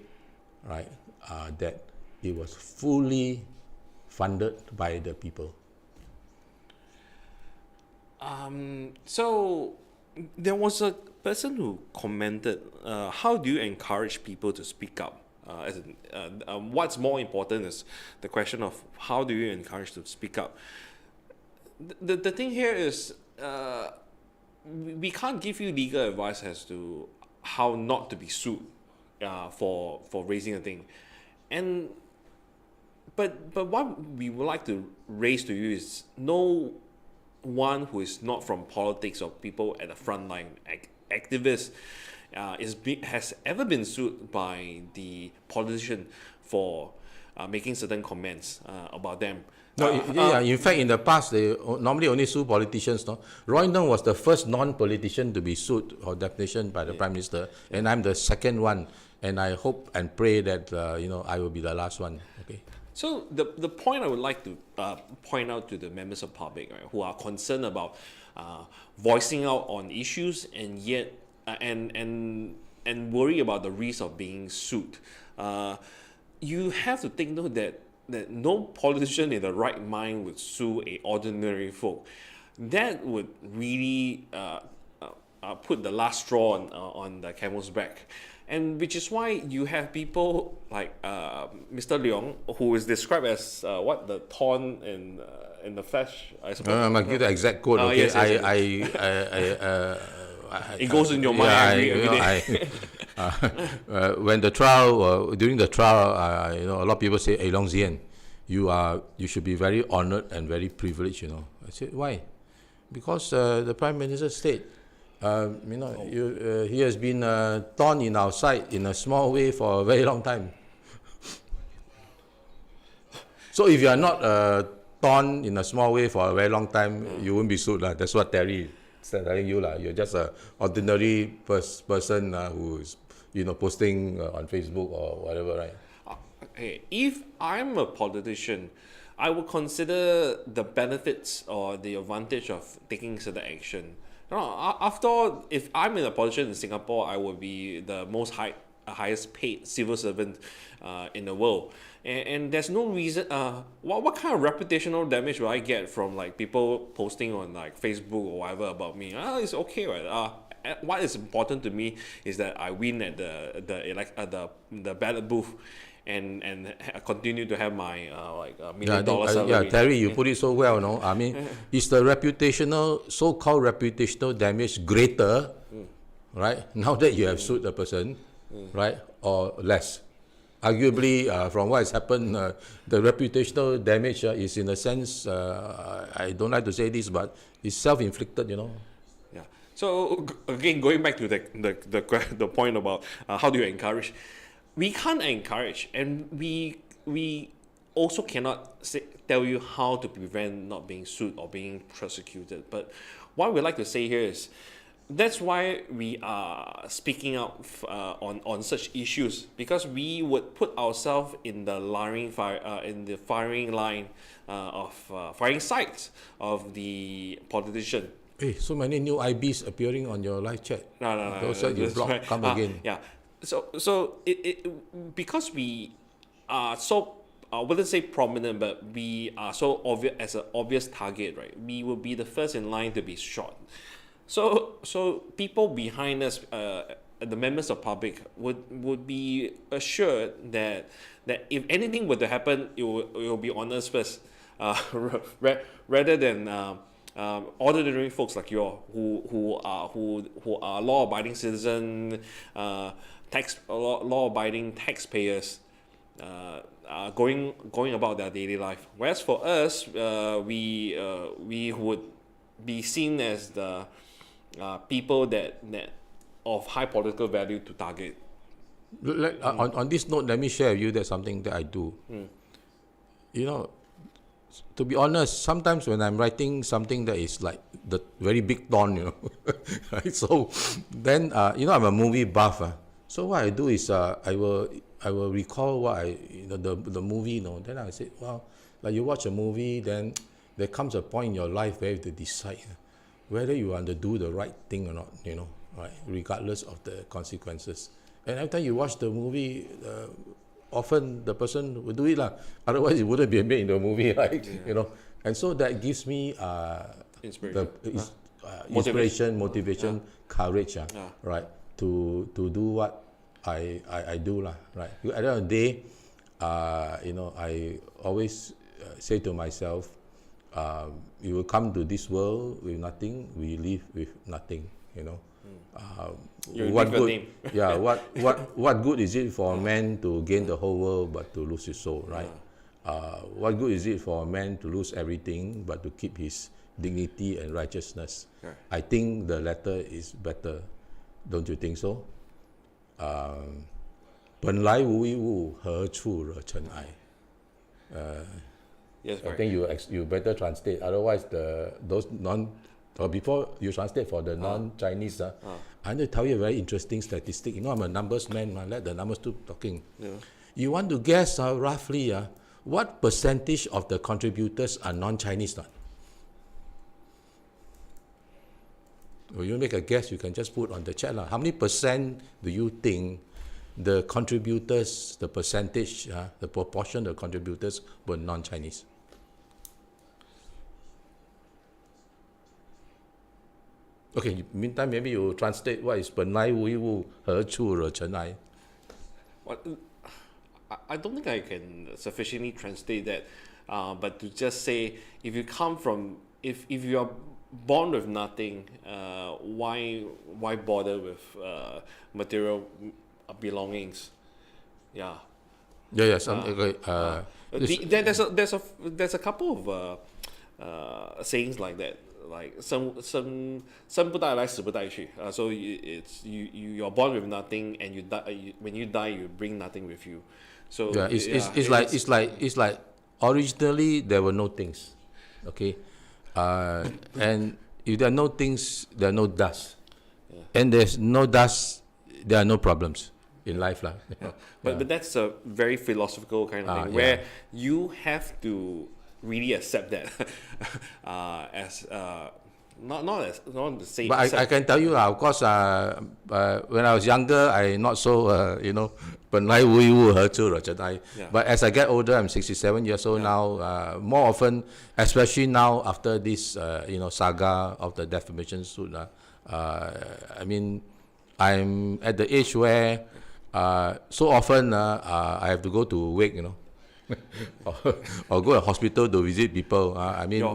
right, that it was fully funded by the people. So there was a person who commented, how do you encourage people to speak up? What's more important is the question of how do you encourage to speak up? The thing here is we can't give you legal advice as to how not to be sued for raising a thing. But what we would like to raise to you is no one who is not from politics or people at the front line, activists, has ever been sued by the politician for making certain comments about them. In fact, in the past, they normally only sue politicians. No? Roy Nong was the first non-politician to be sued or defamation by the Prime Minister, and I'm the second one. And I hope and pray that I will be the last one. Okay. So the point I would like to point out to the members of public, right, who are concerned about voicing out on issues and yet and worry about the risk of being sued. You have to take note that no politician in the right mind would sue a ordinary folk. That would really put the last straw on the camel's back. And which is why you have people like Mr. Leong, who is described as the thorn in the flesh, I suppose. I'm gonna give the exact quote. Okay, Yes, yes, it goes in your mind every day. When the trial, during the trial, a lot of people say, "Hey, Leong Sze Hian, you should be very honored and very privileged." I said, "Why?" Because the Prime Minister said, he has been a thorn in our side in a small way for a very long time. So if you are not a thorn in a small way for a very long time, you won't be sued. That's what Terry said telling you. You're just an ordinary person who is posting on Facebook or whatever, right? Hey, if I'm a politician, I would consider the benefits or the advantage of taking certain action. After all, if I'm in a position in Singapore, I would be the highest paid civil servant in the world. And there's no reason, what kind of reputational damage will I get from like people posting on like Facebook or whatever about me? It's okay, right? What is important to me is that I win at the ballot booth and continue to have my $1 million salary. Yeah, Terry, you put it so well, no? I mean, is the so-called reputational damage greater, right? Now that you have sued the person, right, or less? Arguably, from what has happened, the reputational damage is, in a sense, I don't like to say this, but it's self-inflicted, Yeah. So again, going back to the point about how do you encourage? We can't encourage, and we also cannot tell you how to prevent not being sued or being prosecuted. But what we like to say here is that's why we are speaking out on such issues, because we would put ourselves in the firing line of firing sights of the politician. Hey, so many new IBs appearing on your live chat. No. Those that you block, right. Come again. Yeah. So it because we are so I wouldn't say prominent, but we are so obvious as an obvious target, right? We will be the first in line to be shot. So people behind us, the members of public, would be assured that if anything were to happen, it will be on us first, rather than ordinary folks like you all who are law-abiding citizens, law-abiding taxpayers, going about their daily life. Whereas for us, we would be seen as the people that of high political value to target. On this note, let me share with you that something that I do. To be honest, sometimes when I'm writing something that is like the very big thorn, right? So then, I'm a movie buff. So what I do is I will recall what the movie, then I say, well, like you watch a movie, then there comes a point in your life where you have to decide whether you want to do the right thing or not, right? Regardless of the consequences. And every time you watch the movie, often the person will do it, otherwise it wouldn't be made in the movie, right? Yeah. And so that gives me motivation, courage, right? To do what I do, right? At the end of the day, I always say to myself, you will come to this world with nothing, we live with nothing, what good? What good is it for a man to gain the whole world but to lose his soul, right? What good is it for a man to lose everything but to keep his dignity and righteousness? Right. I think the latter is better, don't you think so? 本来无一物，何处惹尘埃? Yes, I think you better translate. Otherwise, before you translate for the non-Chinese, I'm going to tell you a very interesting statistic. I'm a numbers man. Let the numbers do talking. Yeah. You want to guess roughly what percentage of the contributors are non-Chinese not? Will you make a guess? You can just put on the chat. How many percent do you think the contributors, the percentage, the proportion of contributors were non-Chinese? Okay, meantime, maybe you translate what is 本来无一物，何处惹尘埃? What, I don't think I can sufficiently translate that, but to just say, if you come from, if you are born with nothing, why bother with material belongings? Yeah. Yeah. Okay. There's a couple of sayings like that. Like 生不带来死不带去. So you're born with nothing, and you die. When you die, you bring nothing with you. So yeah, it's like originally there were no things, okay, and if there are no things, there are no dust, and there's no dust, there are no problems in life, lah. But that's a very philosophical kind of thing where you have to really accept that as not the same. But I can tell you, of course, when I was younger, I not so, 本来无一物，何处惹尘埃. But as I get older, I'm 67 years old now. More often, especially now after this, saga of the defamation suit. I mean, I'm at the age where so often I have to go to wake, or go to hospital to visit people. I mean,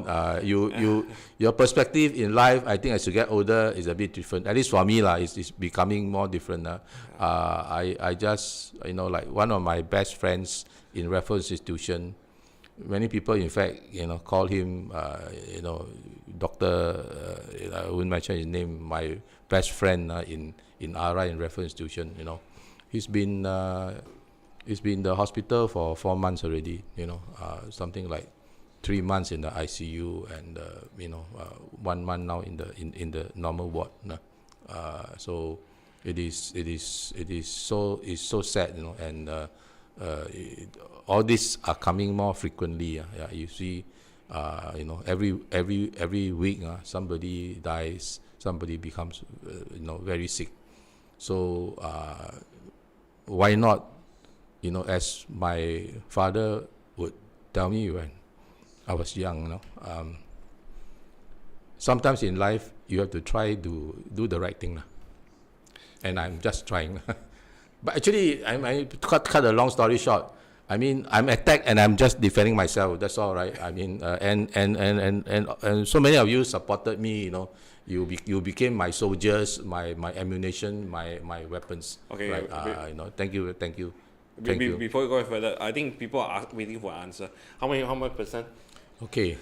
your perspective in life, I think as you get older, is a bit different. At least for me, it's becoming more different. I just, like one of my best friends in Raffles Institution, many people, in fact, call him, Doctor, I wouldn't mention his name, my best friend in RI in Raffles Institution, He's been in the hospital for 4 months already, something like 3 months in the ICU, and 1 month now in the normal ward. So it is so sad, and all these are coming more frequently. You see, every week somebody dies, somebody becomes very sick. So why not? As my father would tell me when I was young, sometimes in life you have to try to do the right thing, and I'm just trying. But actually, I cut a long story short. I mean, I'm attacked and I'm just defending myself. That's all, right? I mean, and so many of you supported me. You became my soldiers, my ammunition, my weapons. Okay. Right? Thank you. Before we go further, I think people are waiting for an answer. How much percent? Okay.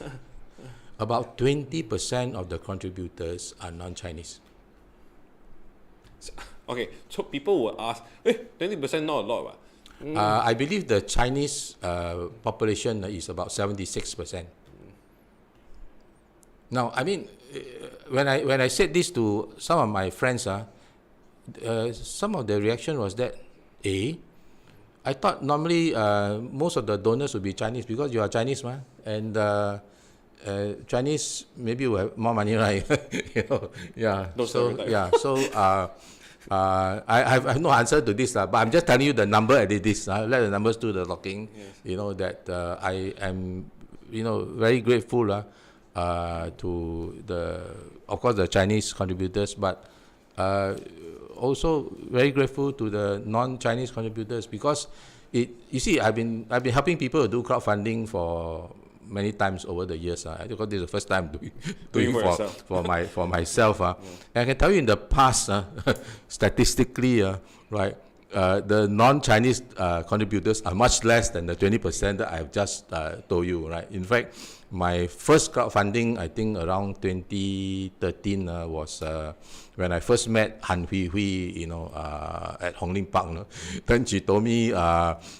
About 20% of the contributors are non-Chinese. Okay, so people will ask, 20% not a lot, right? I believe the Chinese population is about 76%. Now, I mean, when I said this to some of my friends, some of the reaction was that, I thought normally most of the donors would be Chinese because you are Chinese, man, and Chinese maybe will have more money, right? Yeah. I have no answer to this, but I'm just telling you the number at this. Let the numbers do the talking. Yes. That I am, very grateful to of course, the Chinese contributors, but also very grateful to the non-Chinese contributors, because you see, I've been helping people to do crowdfunding for many times over the years. I think this is the first time doing for myself. And I can tell you in the past, statistically, right, the non-Chinese contributors are much less than the 20% that I've just told you, right? In fact, my first crowdfunding, I think around 2013, was when I first met Han Hui Hui, at Hong Lim Park. Then she told me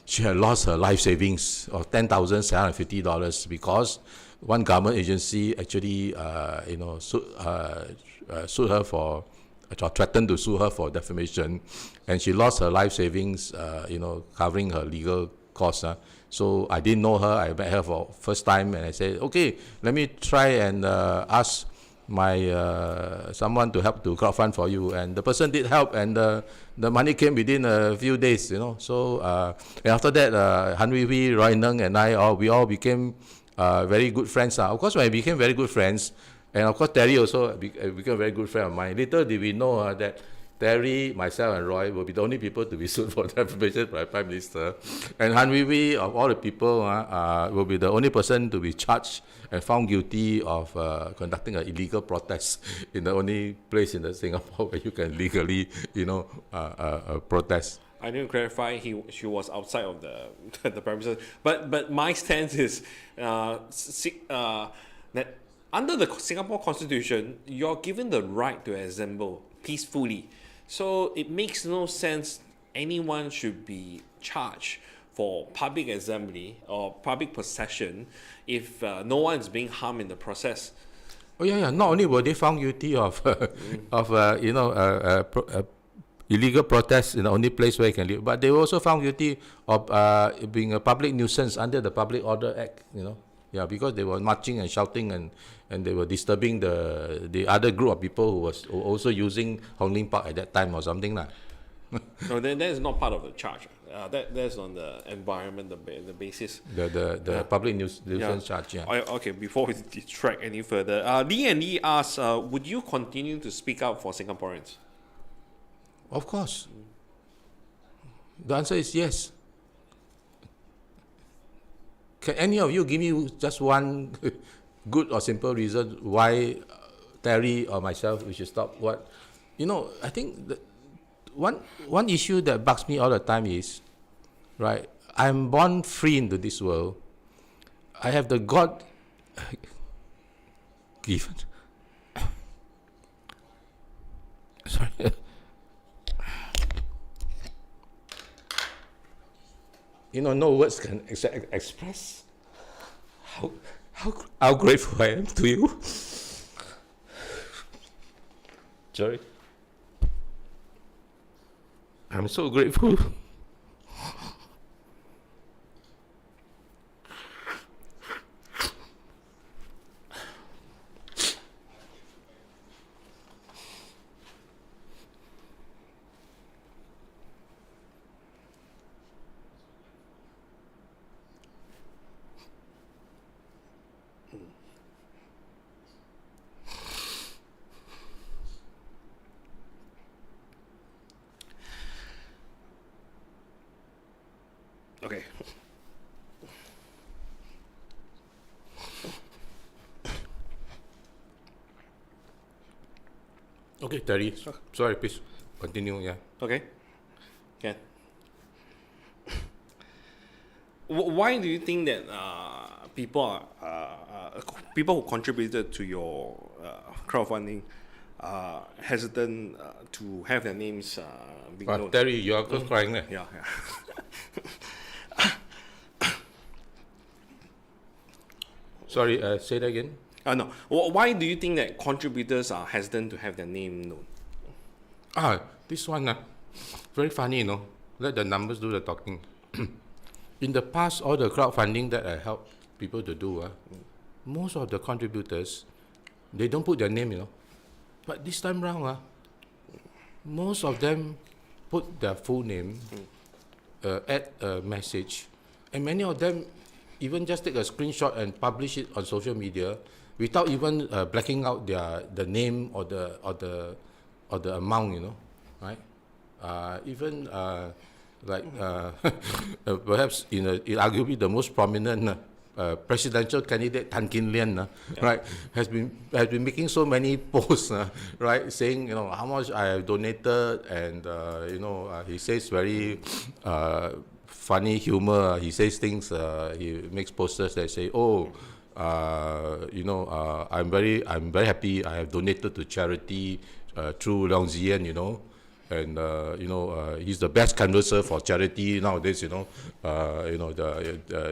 she had lost her life savings of $10,750 because one government agency actually, sued her for, threatened to sue her for defamation, and she lost her life savings, covering her legal course. So I didn't know her. I met her for first time, and I said, okay, let me try and ask my someone to help to crowdfund for you, and the person did help, and the money came within a few days, you know. So and after that, Han Wee Wee, Roy Neng, and we all became very good friends. Of course, when I became very good friends, and of course Terry also became a very good friend of mine. Little did we know that Terry, myself, and Roy will be the only people to be sued for defamation by Prime Minister. And Han Wee Wee, of all the people, will be the only person to be charged and found guilty of conducting an illegal protest in the only place in Singapore where you can legally, protest. I need to clarify. She was outside of the premises, but my stance is that under the Singapore Constitution, you're given the right to assemble peacefully. So it makes no sense anyone should be charged for public assembly or public procession if no one is being harmed in the process. Oh yeah. Not only were they found guilty of illegal protests in the only place where you can live, but they were also found guilty of being a public nuisance under the Public Order Act. Because they were marching and shouting and they were disturbing the other group of people who was also using Hong Lim Park at that time or something lah. No, that is not part of the charge. That's on the environment, the basis. The public nuisance charge. Yeah. Okay, before we distract any further, Lee and Lee asks, would you continue to speak up for Singaporeans? Of course. The answer is yes. Can any of you give me just one good or simple reason why Terry or myself we should stop? I think one issue that bugs me all the time is, right, I'm born free into this world. I have the God given. Sorry. No words can express how grateful I am to you. Sorry. I'm so grateful. Okay. Okay, Terry. Sorry, please continue. Yeah. Okay. Can. Why do you think that people who contributed to your crowdfunding hesitant to have their names being known? Terry, you are just crying there. Yeah. Sorry, say that again. No. Why do you think that contributors are hesitant to have their name known? This one, very funny, Let the numbers do the talking. In the past, all the crowdfunding that I help people to do, most of the contributors, they don't put their name, But this time round, most of them put their full name, add a message, and many of them even just take a screenshot and publish it on social media without even blacking out the name or the amount, right? Even perhaps in arguably the most prominent presidential candidate Tan Kin Lian, right, has been making so many posts, right, saying how much I have donated, and he says very funny humor. He says things. He makes posters that say, I'm very happy. I have donated to charity through Leong Sze Hian, and he's the best canvasser for charity nowadays.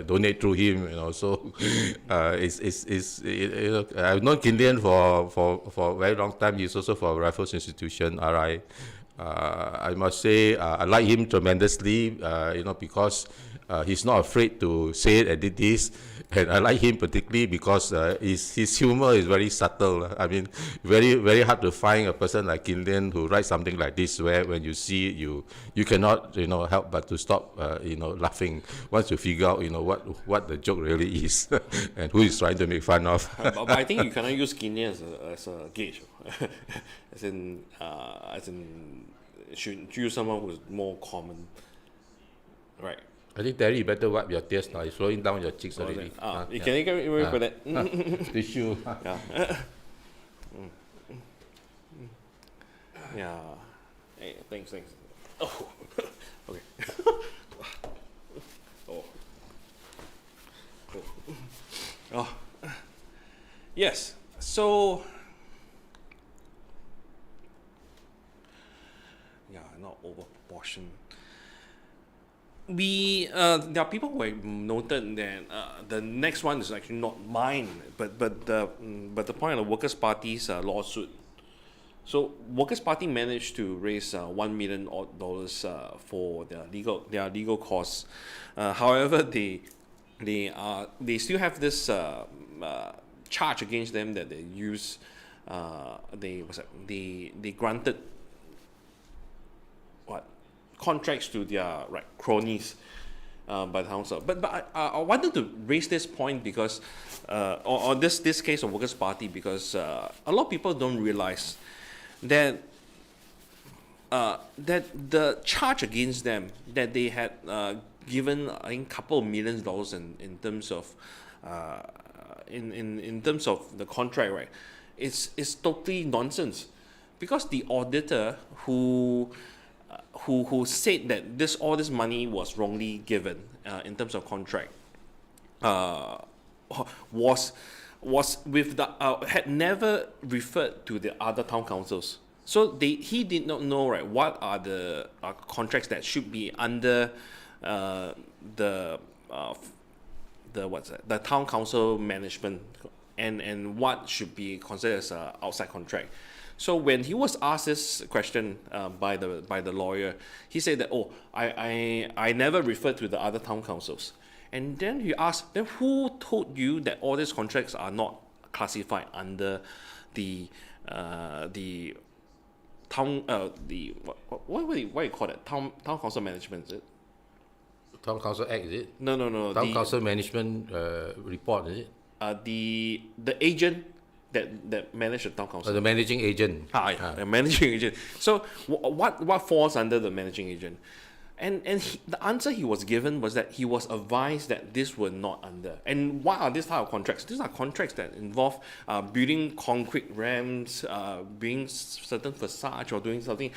Donate through him. So I've known Kin Lian for a very long time. He's also for Raffles Institution, RI. I must say I like him tremendously. Because He's not afraid to say it and did this. And I like him particularly because his humor is very subtle. I mean, very hard to find a person like Kim who writes something like this, where when you see it, you cannot help but to stop laughing once you figure out what the joke really is and who is trying to make fun of. But I think you cannot use skinny as a gauge, as in should use someone who is more common, right? I think Terry, you better wipe your tears now. It's flowing down your cheeks already. You can get away for that. Tissue. Yeah. Yeah. Hey, thanks. Oh, okay. Oh. Oh. Yes. So. Yeah, not over proportion. There are people who have noted that the next one is actually not mine, but the point of the Workers' Party's lawsuit. So Workers' Party managed to raise $1 million for their legal costs. However, they still have this charge against them that they use. They granted contracts to their cronies by the council. But I wanted to raise this point because on this case of Workers' Party, because a lot of people don't realize that that the charge against them, that they had given I think couple of millions dollars in terms of in terms of the contract, right? It's totally nonsense, because the auditor who said that all this money was wrongly given in terms of contract was with the had never referred to the other town councils. So he did not know, right, what are the contracts that should be under the town council management, and what should be considered as an outside contract. So when he was asked this question by the lawyer, he said that, I never referred to the other town councils. And then he asked, then who told you that all these contracts are not classified under the town what do you call it, town council management, is it? Town Council Act, is it? No. Town Council Management Report, is it? The agent that manage the town council. The managing agent. The managing agent. So what falls under the managing agent? And the answer he was given was that he was advised that this were not under. And what are these type of contracts? These are contracts that involve building concrete ramps, building certain facades, or doing something.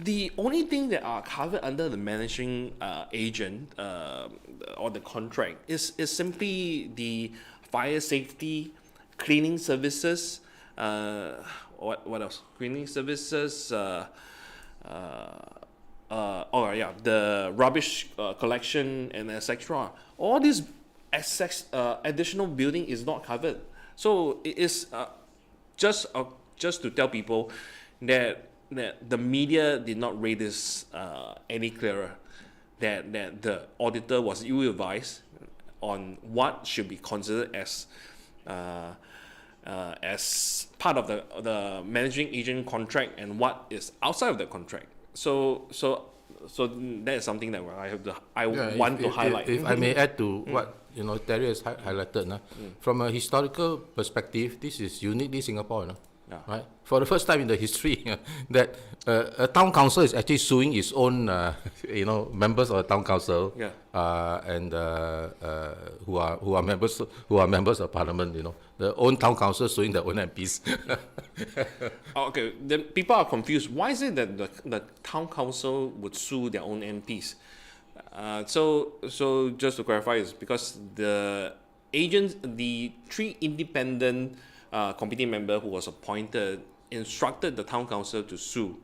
The only thing that are covered under the managing agent or the contract is simply the fire safety, cleaning services, what else? Cleaning services, the rubbish collection and etc. All this additional building is not covered. So it is just to tell people that the media did not read this any clearer, that the auditor was ill-advised on what should be considered as part of the managing agent contract and what is outside of the contract. So that is something that I want to highlight. If I may add to what Terry has highlighted, from a historical perspective, this is uniquely Singapore, right? For the first time in the history, that a town council is actually suing its own, members of the town council, and who are members of parliament. The own town council suing their own MPs. Okay, then people are confused. Why is it that the town council would sue their own MPs? So just to clarify, is because the three independent committee member who was appointed instructed the town council to sue.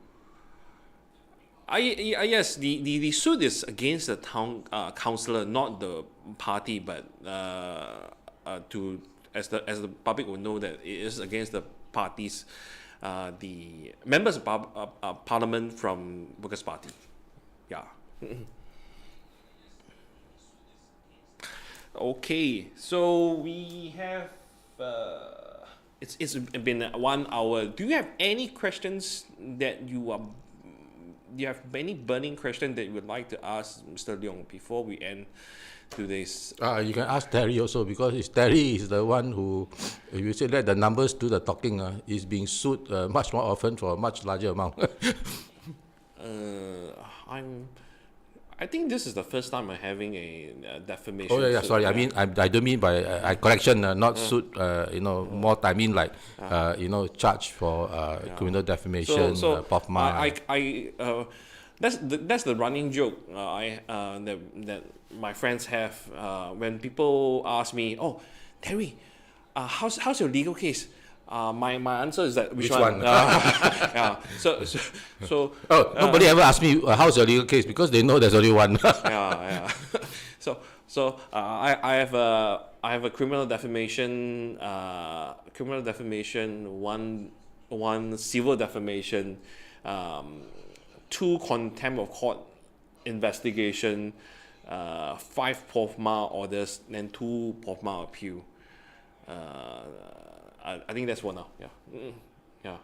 Yes, the suit is against the town councillor, not the party, but as the public will know that it is against the parties, the members of parliament from Workers' Party. Yeah. Okay, so we have. It's been 1 hour. Do you have any questions that you are? Do you have any burning question that you would like to ask Mr. Leong before we end today's? You can ask Terry also, because Terry is the one who, if you say let the numbers do the talking, is being sued much more often for a much larger amount. I think this is the first time I'm having a defamation. Oh yeah, suit. sorry. I mean, I don't mean by correction, not suit. More. I mean like, charge for criminal defamation, POFMA. That's the running joke that my friends have when people ask me, "Oh, Terry, how's your legal case?" My answer is that which one? Yeah. So. Nobody ever asked me how's your legal case, because they know there's only one. Yeah. I have a criminal defamation, one civil defamation, 2 contempt of court investigation, 5 POFMA orders, and 2 POFMA appeal. I think that's one now. Yeah. Yeah.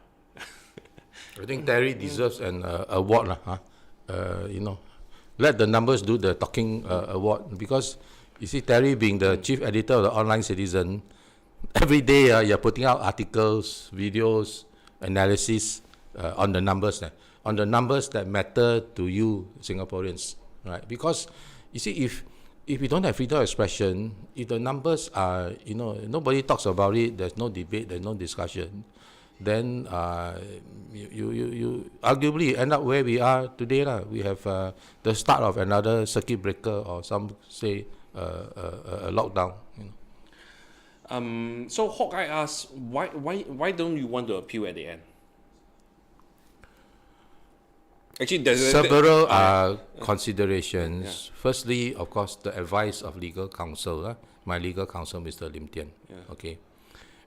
I think Terry deserves an award, Let the numbers do the talking award, because you see, Terry being the chief editor of the Online Citizen, every day you're putting out articles, videos, analysis on the numbers that matter to you Singaporeans, right? Because you see, if you don't have freedom of expression, if the numbers are, nobody talks about it, there's no debate, there's no discussion, then you arguably end up where we are today. We have the start of another circuit breaker, or some say a lockdown. So Hawkeye asks, why don't you want to appeal at the end? Actually, there's several considerations. Yeah. Firstly, of course, the advice of legal counsel, my legal counsel, Mr. Lim Tian. Yeah. Okay,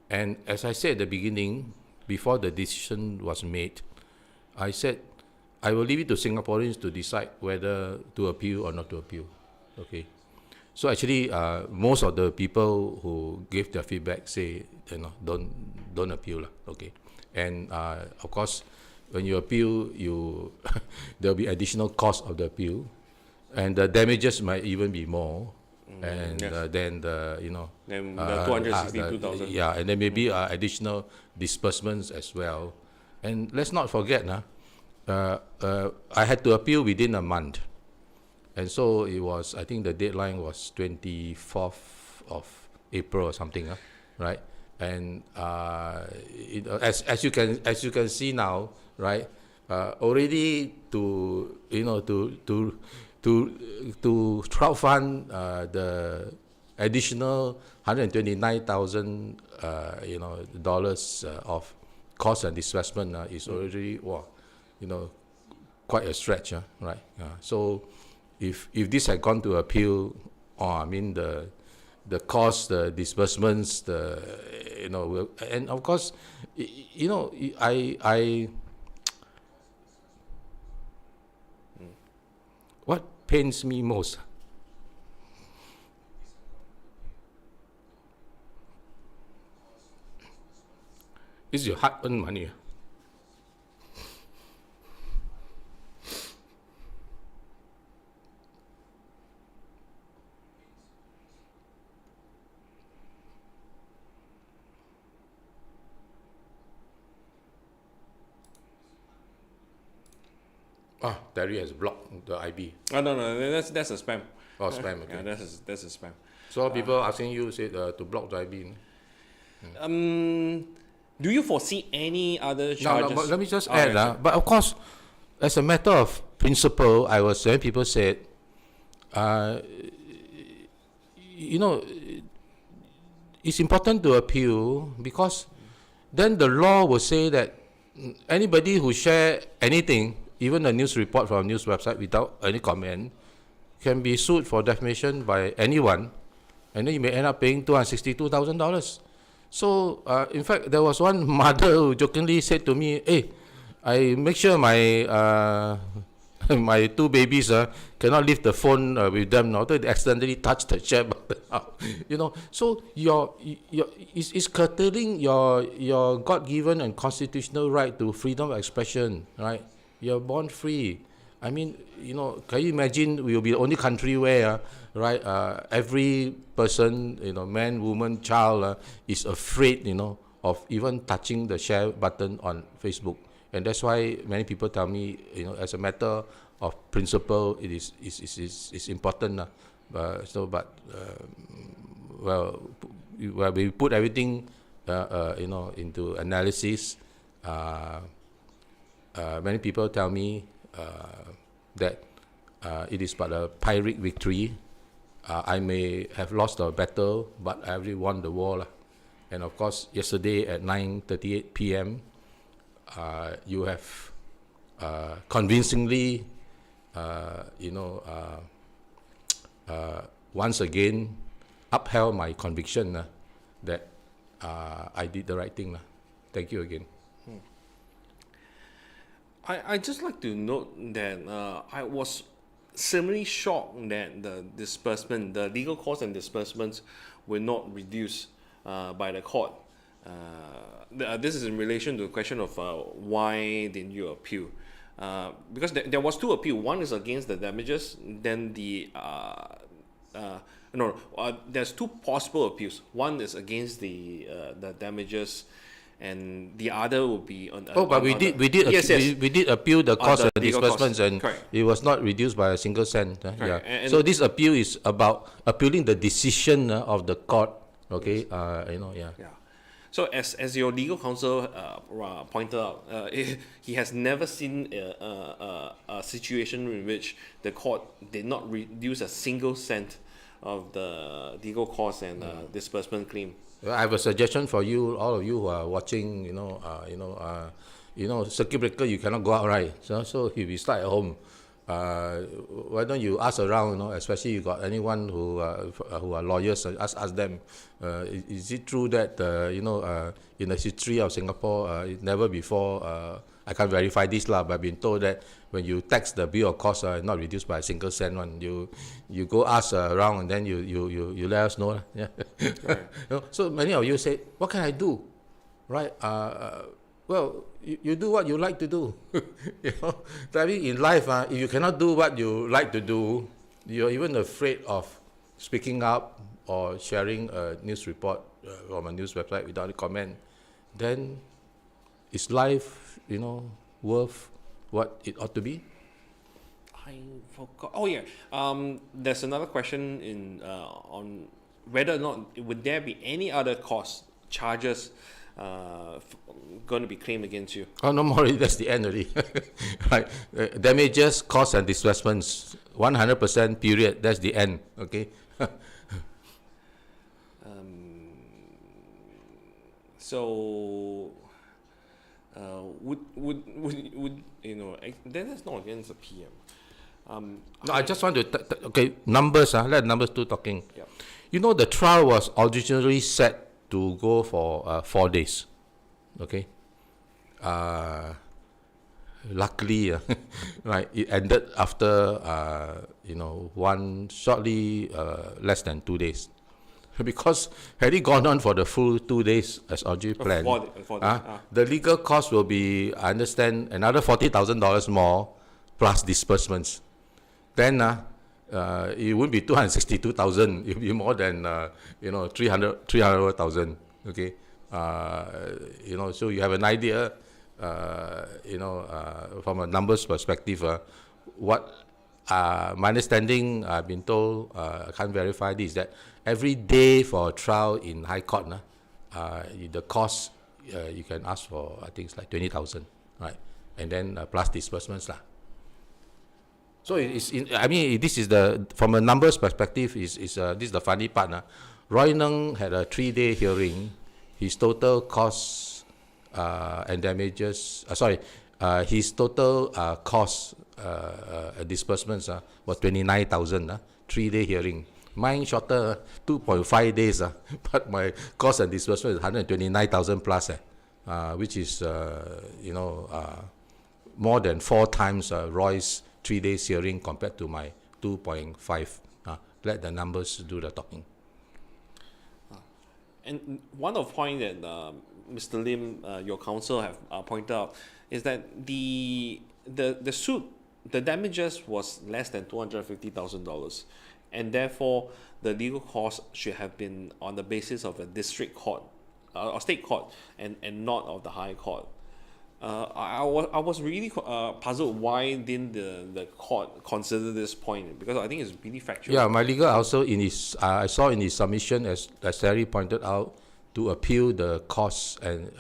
and as I said at the beginning, before the decision was made, I said I will leave it to Singaporeans to decide whether to appeal or not to appeal. Okay, so actually, most of the people who gave their feedback say, don't appeal, okay, and of course, when you appeal, there'll be additional cost of the appeal, and the damages might even be more, and yes. Then the then the 262,000. Yeah, and then maybe additional disbursements as well. And let's not forget, I had to appeal within a month, and so it was. I think the deadline was 24th of April or something, right? And as you can see now, right? Already to crowdfund the additional $129,000 dollars of cost and disbursement is already quite a stretch, right? So if this had gone to appeal, the cost, the disbursements, and of course, what pains me most is your hard-earned money. Terry has blocked the IB. Oh no, that's a spam. Oh, spam. Okay. Yeah, that's a spam. So people asking you said to block the IB. Do you foresee any other charges? No, but let me just add. But of course, as a matter of principle, I was saying, people said, it's important to appeal, because then the law will say that anybody who share anything, even a news report from a news website without any comment, can be sued for defamation by anyone, and then you may end up paying $262,000. So, in fact, there was one mother who jokingly said to me, "Hey, I make sure my my two babies cannot leave the phone with them. Now they accidentally touch the share button. So it's curtailing your God-given and constitutional right to freedom of expression, right? You're born free. I mean, can you imagine we will be the only country where, right, every person, man, woman, child, is afraid, of even touching the share button on Facebook. And that's why many people tell me, as a matter of principle, it is important. Well, we put everything, into analysis. Many people tell me that it is but a Pyrrhic victory. I may have lost a battle, but I already won the war. And of course, yesterday at 9:38 p.m., you have convincingly, once again, upheld my conviction that I did the right thing. Thank you again. I just like to note that I was similarly shocked that the legal costs and disbursements were not reduced by the court. This is in relation to the question of why didn't you appeal? Because there was two appeals. One is against the damages. Then there's two possible appeals. One is against the damages, and the other will be on. But we did appeal the cost and disbursements, and correct. It was not reduced by a single cent. Yeah. And so this appeal is about appealing the decision of the court. Okay. Yeah. So as your legal counsel pointed out, he has never seen a situation in which the court did not reduce a single cent of the legal costs and disbursement claim. Well, I have a suggestion for you, all of you who are watching. Circuit breaker, you cannot go out, right? So if you start at home, why don't you ask around? Especially you got anyone who are lawyers, ask them. Is it true that in the history of Singapore, never before? I can't verify this but I've been told that when you tax the bill of costs, not reduced by a single cent. You go ask around and then you let us know. Yeah. Right. So many of you say, what can I do? Right? Well, you do what you like to do. I mean, in life, if you cannot do what you like to do, you're even afraid of speaking up or sharing a news report from a news website without a comment, then is life, worth what it ought to be? I forgot. Oh yeah. There's another question on whether or not would there be any other costs, charges going to be claimed against you? Oh, no more. That's the end already. Right. Damages, costs, and disbursements. 100% period. That's the end. Okay. So, would then that's not against the PM. No, I just want to okay, numbers. Let numbers do talking. Yeah. The trial was originally set to go for 4 days. Okay. Luckily, right, it ended after shortly less than 2 days. Because had it gone on for the full 2 days as originally planned, the legal cost will be, I understand, another $40,000 more plus disbursements. Then it wouldn't be 262,000. It would be more than 300,000. Okay, so you have an idea, from a numbers perspective, what my understanding, I've been told, I can't verify this, that every day for a trial in High Court, the cost you can ask for, I think it's like 20,000, right? And then plus disbursements, So this is from a numbers perspective, this is the funny part. Roy Neng had a 3-day hearing. His total costs and damages, his total costs disbursements was 29,000. 3-day hearing. Mine shorter, 2.5 days. But my cost and disbursement is 129,000 plus, which is more than 4 times Roy's 3 days hearing compared to my 2.5. Let the numbers do the talking. And one of the point that Mr. Lim, your counsel, have pointed out is that the suit, the damages was less than $250,000, and therefore the legal costs should have been on the basis of a district court or state court and not of the high court. I was really puzzled why didn't the court consider this point, because I think it's really factual. Yeah, my legal also in his I saw in his submission, as Terry pointed out, to appeal the costs and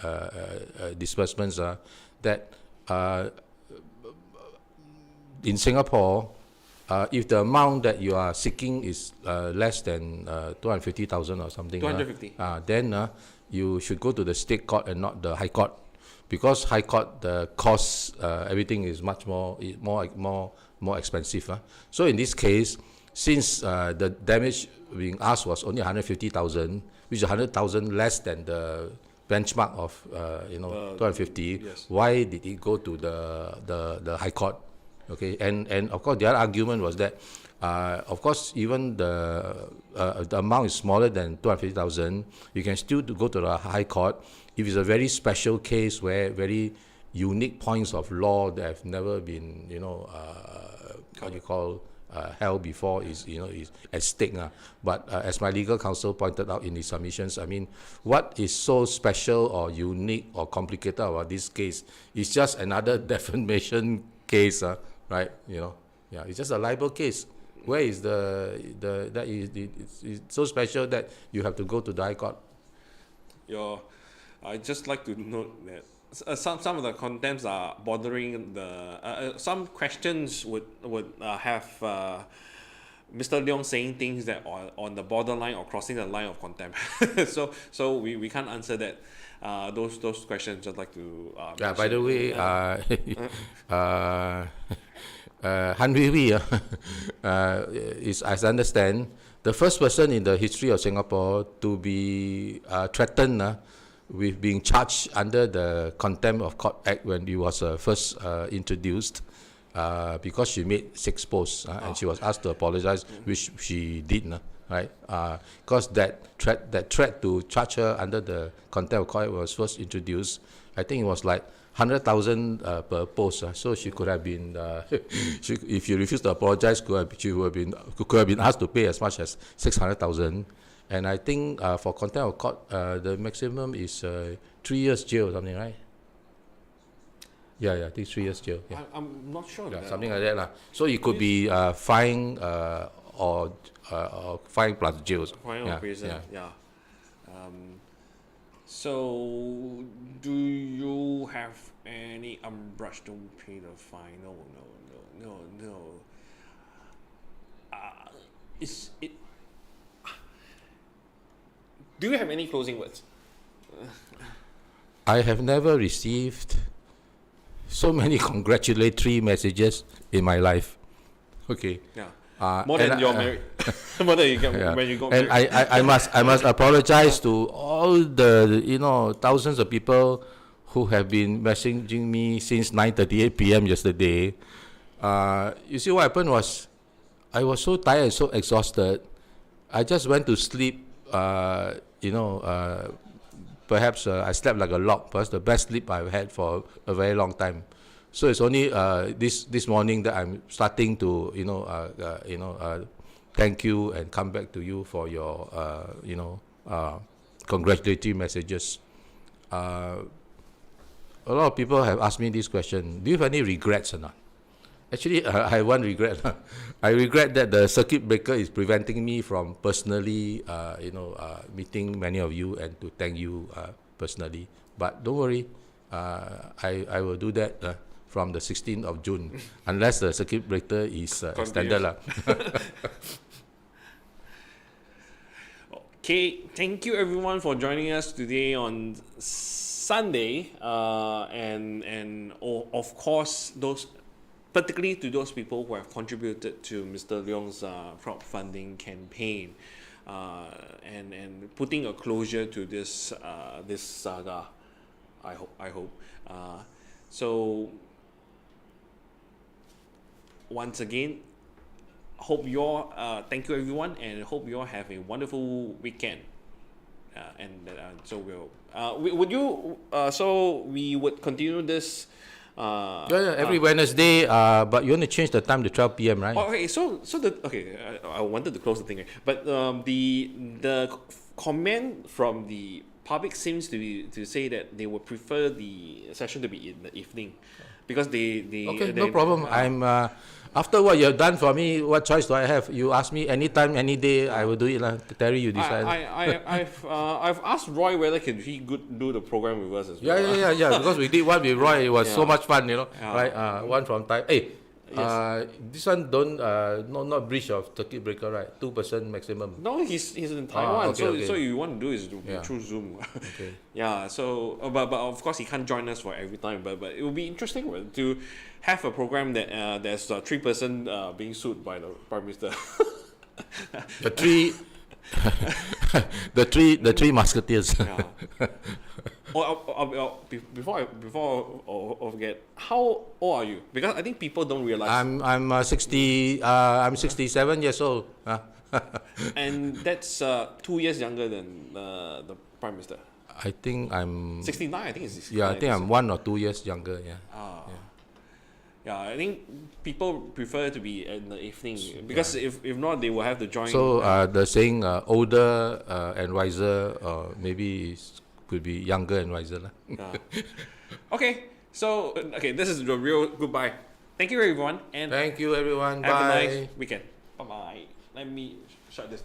disbursements that in Singapore, if the amount that you are seeking is less than 250,000 or something, 250. Then you should go to the state court and not the high court, because high court the costs everything is much more expensive. So in this case, since the damage being asked was only 150,000, which is 100,000 less than the benchmark of 250, yes. Why did it go to the high court? Okay, and of course the other argument was that, of course, even the amount is smaller than 250,000, you can still go to the high court if it's a very special case where very unique points of law that have never been, held before is at stake. But as my legal counsel pointed out in his submissions, I mean, what is so special or unique or complicated about this case is just another defamation case, right? It's just a libel case. Where is it's so special that you have to go to the high court? I'd just like to note that some of the contempts are bordering the some questions would have Mr. Leong saying things that are on the borderline or crossing the line of contempt. so we can't answer that. Those questions. I'd like to. By the way, Han Hui is, as I understand, the first person in the history of Singapore to be threatened with being charged under the Contempt of Court Act when he was first introduced, because she made 6 posts and she was asked to apologize, which she did, right? Because that threat to charge her under the Contempt of Court Act was first introduced. I think it was like 100,000 per post, so she could have been, if you refuse to apologize, she could have been asked to pay as much as 600,000. And I think for contempt of court, the maximum is 3 years jail or something, right? Yeah, I think 3 years jail. Yeah. I'm not sure. Yeah, something like that. So it could be fine or fine plus jails. Fine or prison, yeah. So, do you have any umbrage to pay the fine? No. Do you have any closing words? I have never received so many congratulatory messages in my life. Okay. Yeah. More than you're married. More than you get when you got and married. I must apologize to all the thousands of people who have been messaging me since 9:38 p.m. yesterday. You see, what happened was I was so tired and so exhausted. I just went to sleep. Perhaps I slept like a log. Perhaps the best sleep I've had for a very long time. So it's only this morning that I'm starting to thank you and come back to you for your congratulatory messages. A lot of people have asked me this question: do you have any regrets or not? Actually, I have one regret. I regret that the circuit breaker is preventing me from personally, meeting many of you and to thank you personally. But don't worry, I will do that from the 16th of June, unless the circuit breaker is extended. Okay, thank you everyone for joining us today on Sunday, and of course particularly to those people who have contributed to Mr. Leong's crowdfunding campaign, and putting a closure to this saga. I hope. So once again, thank you everyone, and hope you all have a wonderful weekend. So we would continue this. Every Wednesday, but you want to change the time to 12 p.m., right? I wanted to close the thing, but the comment from the public seems to say that they would prefer the session to be in the evening, because they Okay, no problem. I'm after what you have done for me, what choice do I have? You ask me anytime, any day, I will do it. Terry, you decide. I've asked Roy whether can he do the program with us as well. Yeah. Because we did one with Roy, it was so much fun, Yeah. right? One from Thai. Hey, Yes. this one don't not breach of circuit breaker, right? 2% maximum. No, he's in Taiwan, okay. so you want to do is Yeah. through Zoom. Okay. Yeah. So, but of course he can't join us for every time. But it will be interesting to have a program that there's 3% being sued by the Prime Minister. The three, the three musketeers. Yeah. Before I forget, how old are you? Because I think people don't realize. I'm 60. I'm 67 years old. And that's 2 years younger than the Prime Minister. I think I'm 69. I think it's 69. Yeah, I think I'm 1 or 2 years younger. Yeah. Yeah, I think people prefer to be in the evening, because if not, they will have to join. So the saying older and wiser, maybe could be younger and wiser. Okay, so this is the real goodbye. Thank you everyone, and Thank you everyone. have Bye. a nice weekend. Bye bye. Let me shut this.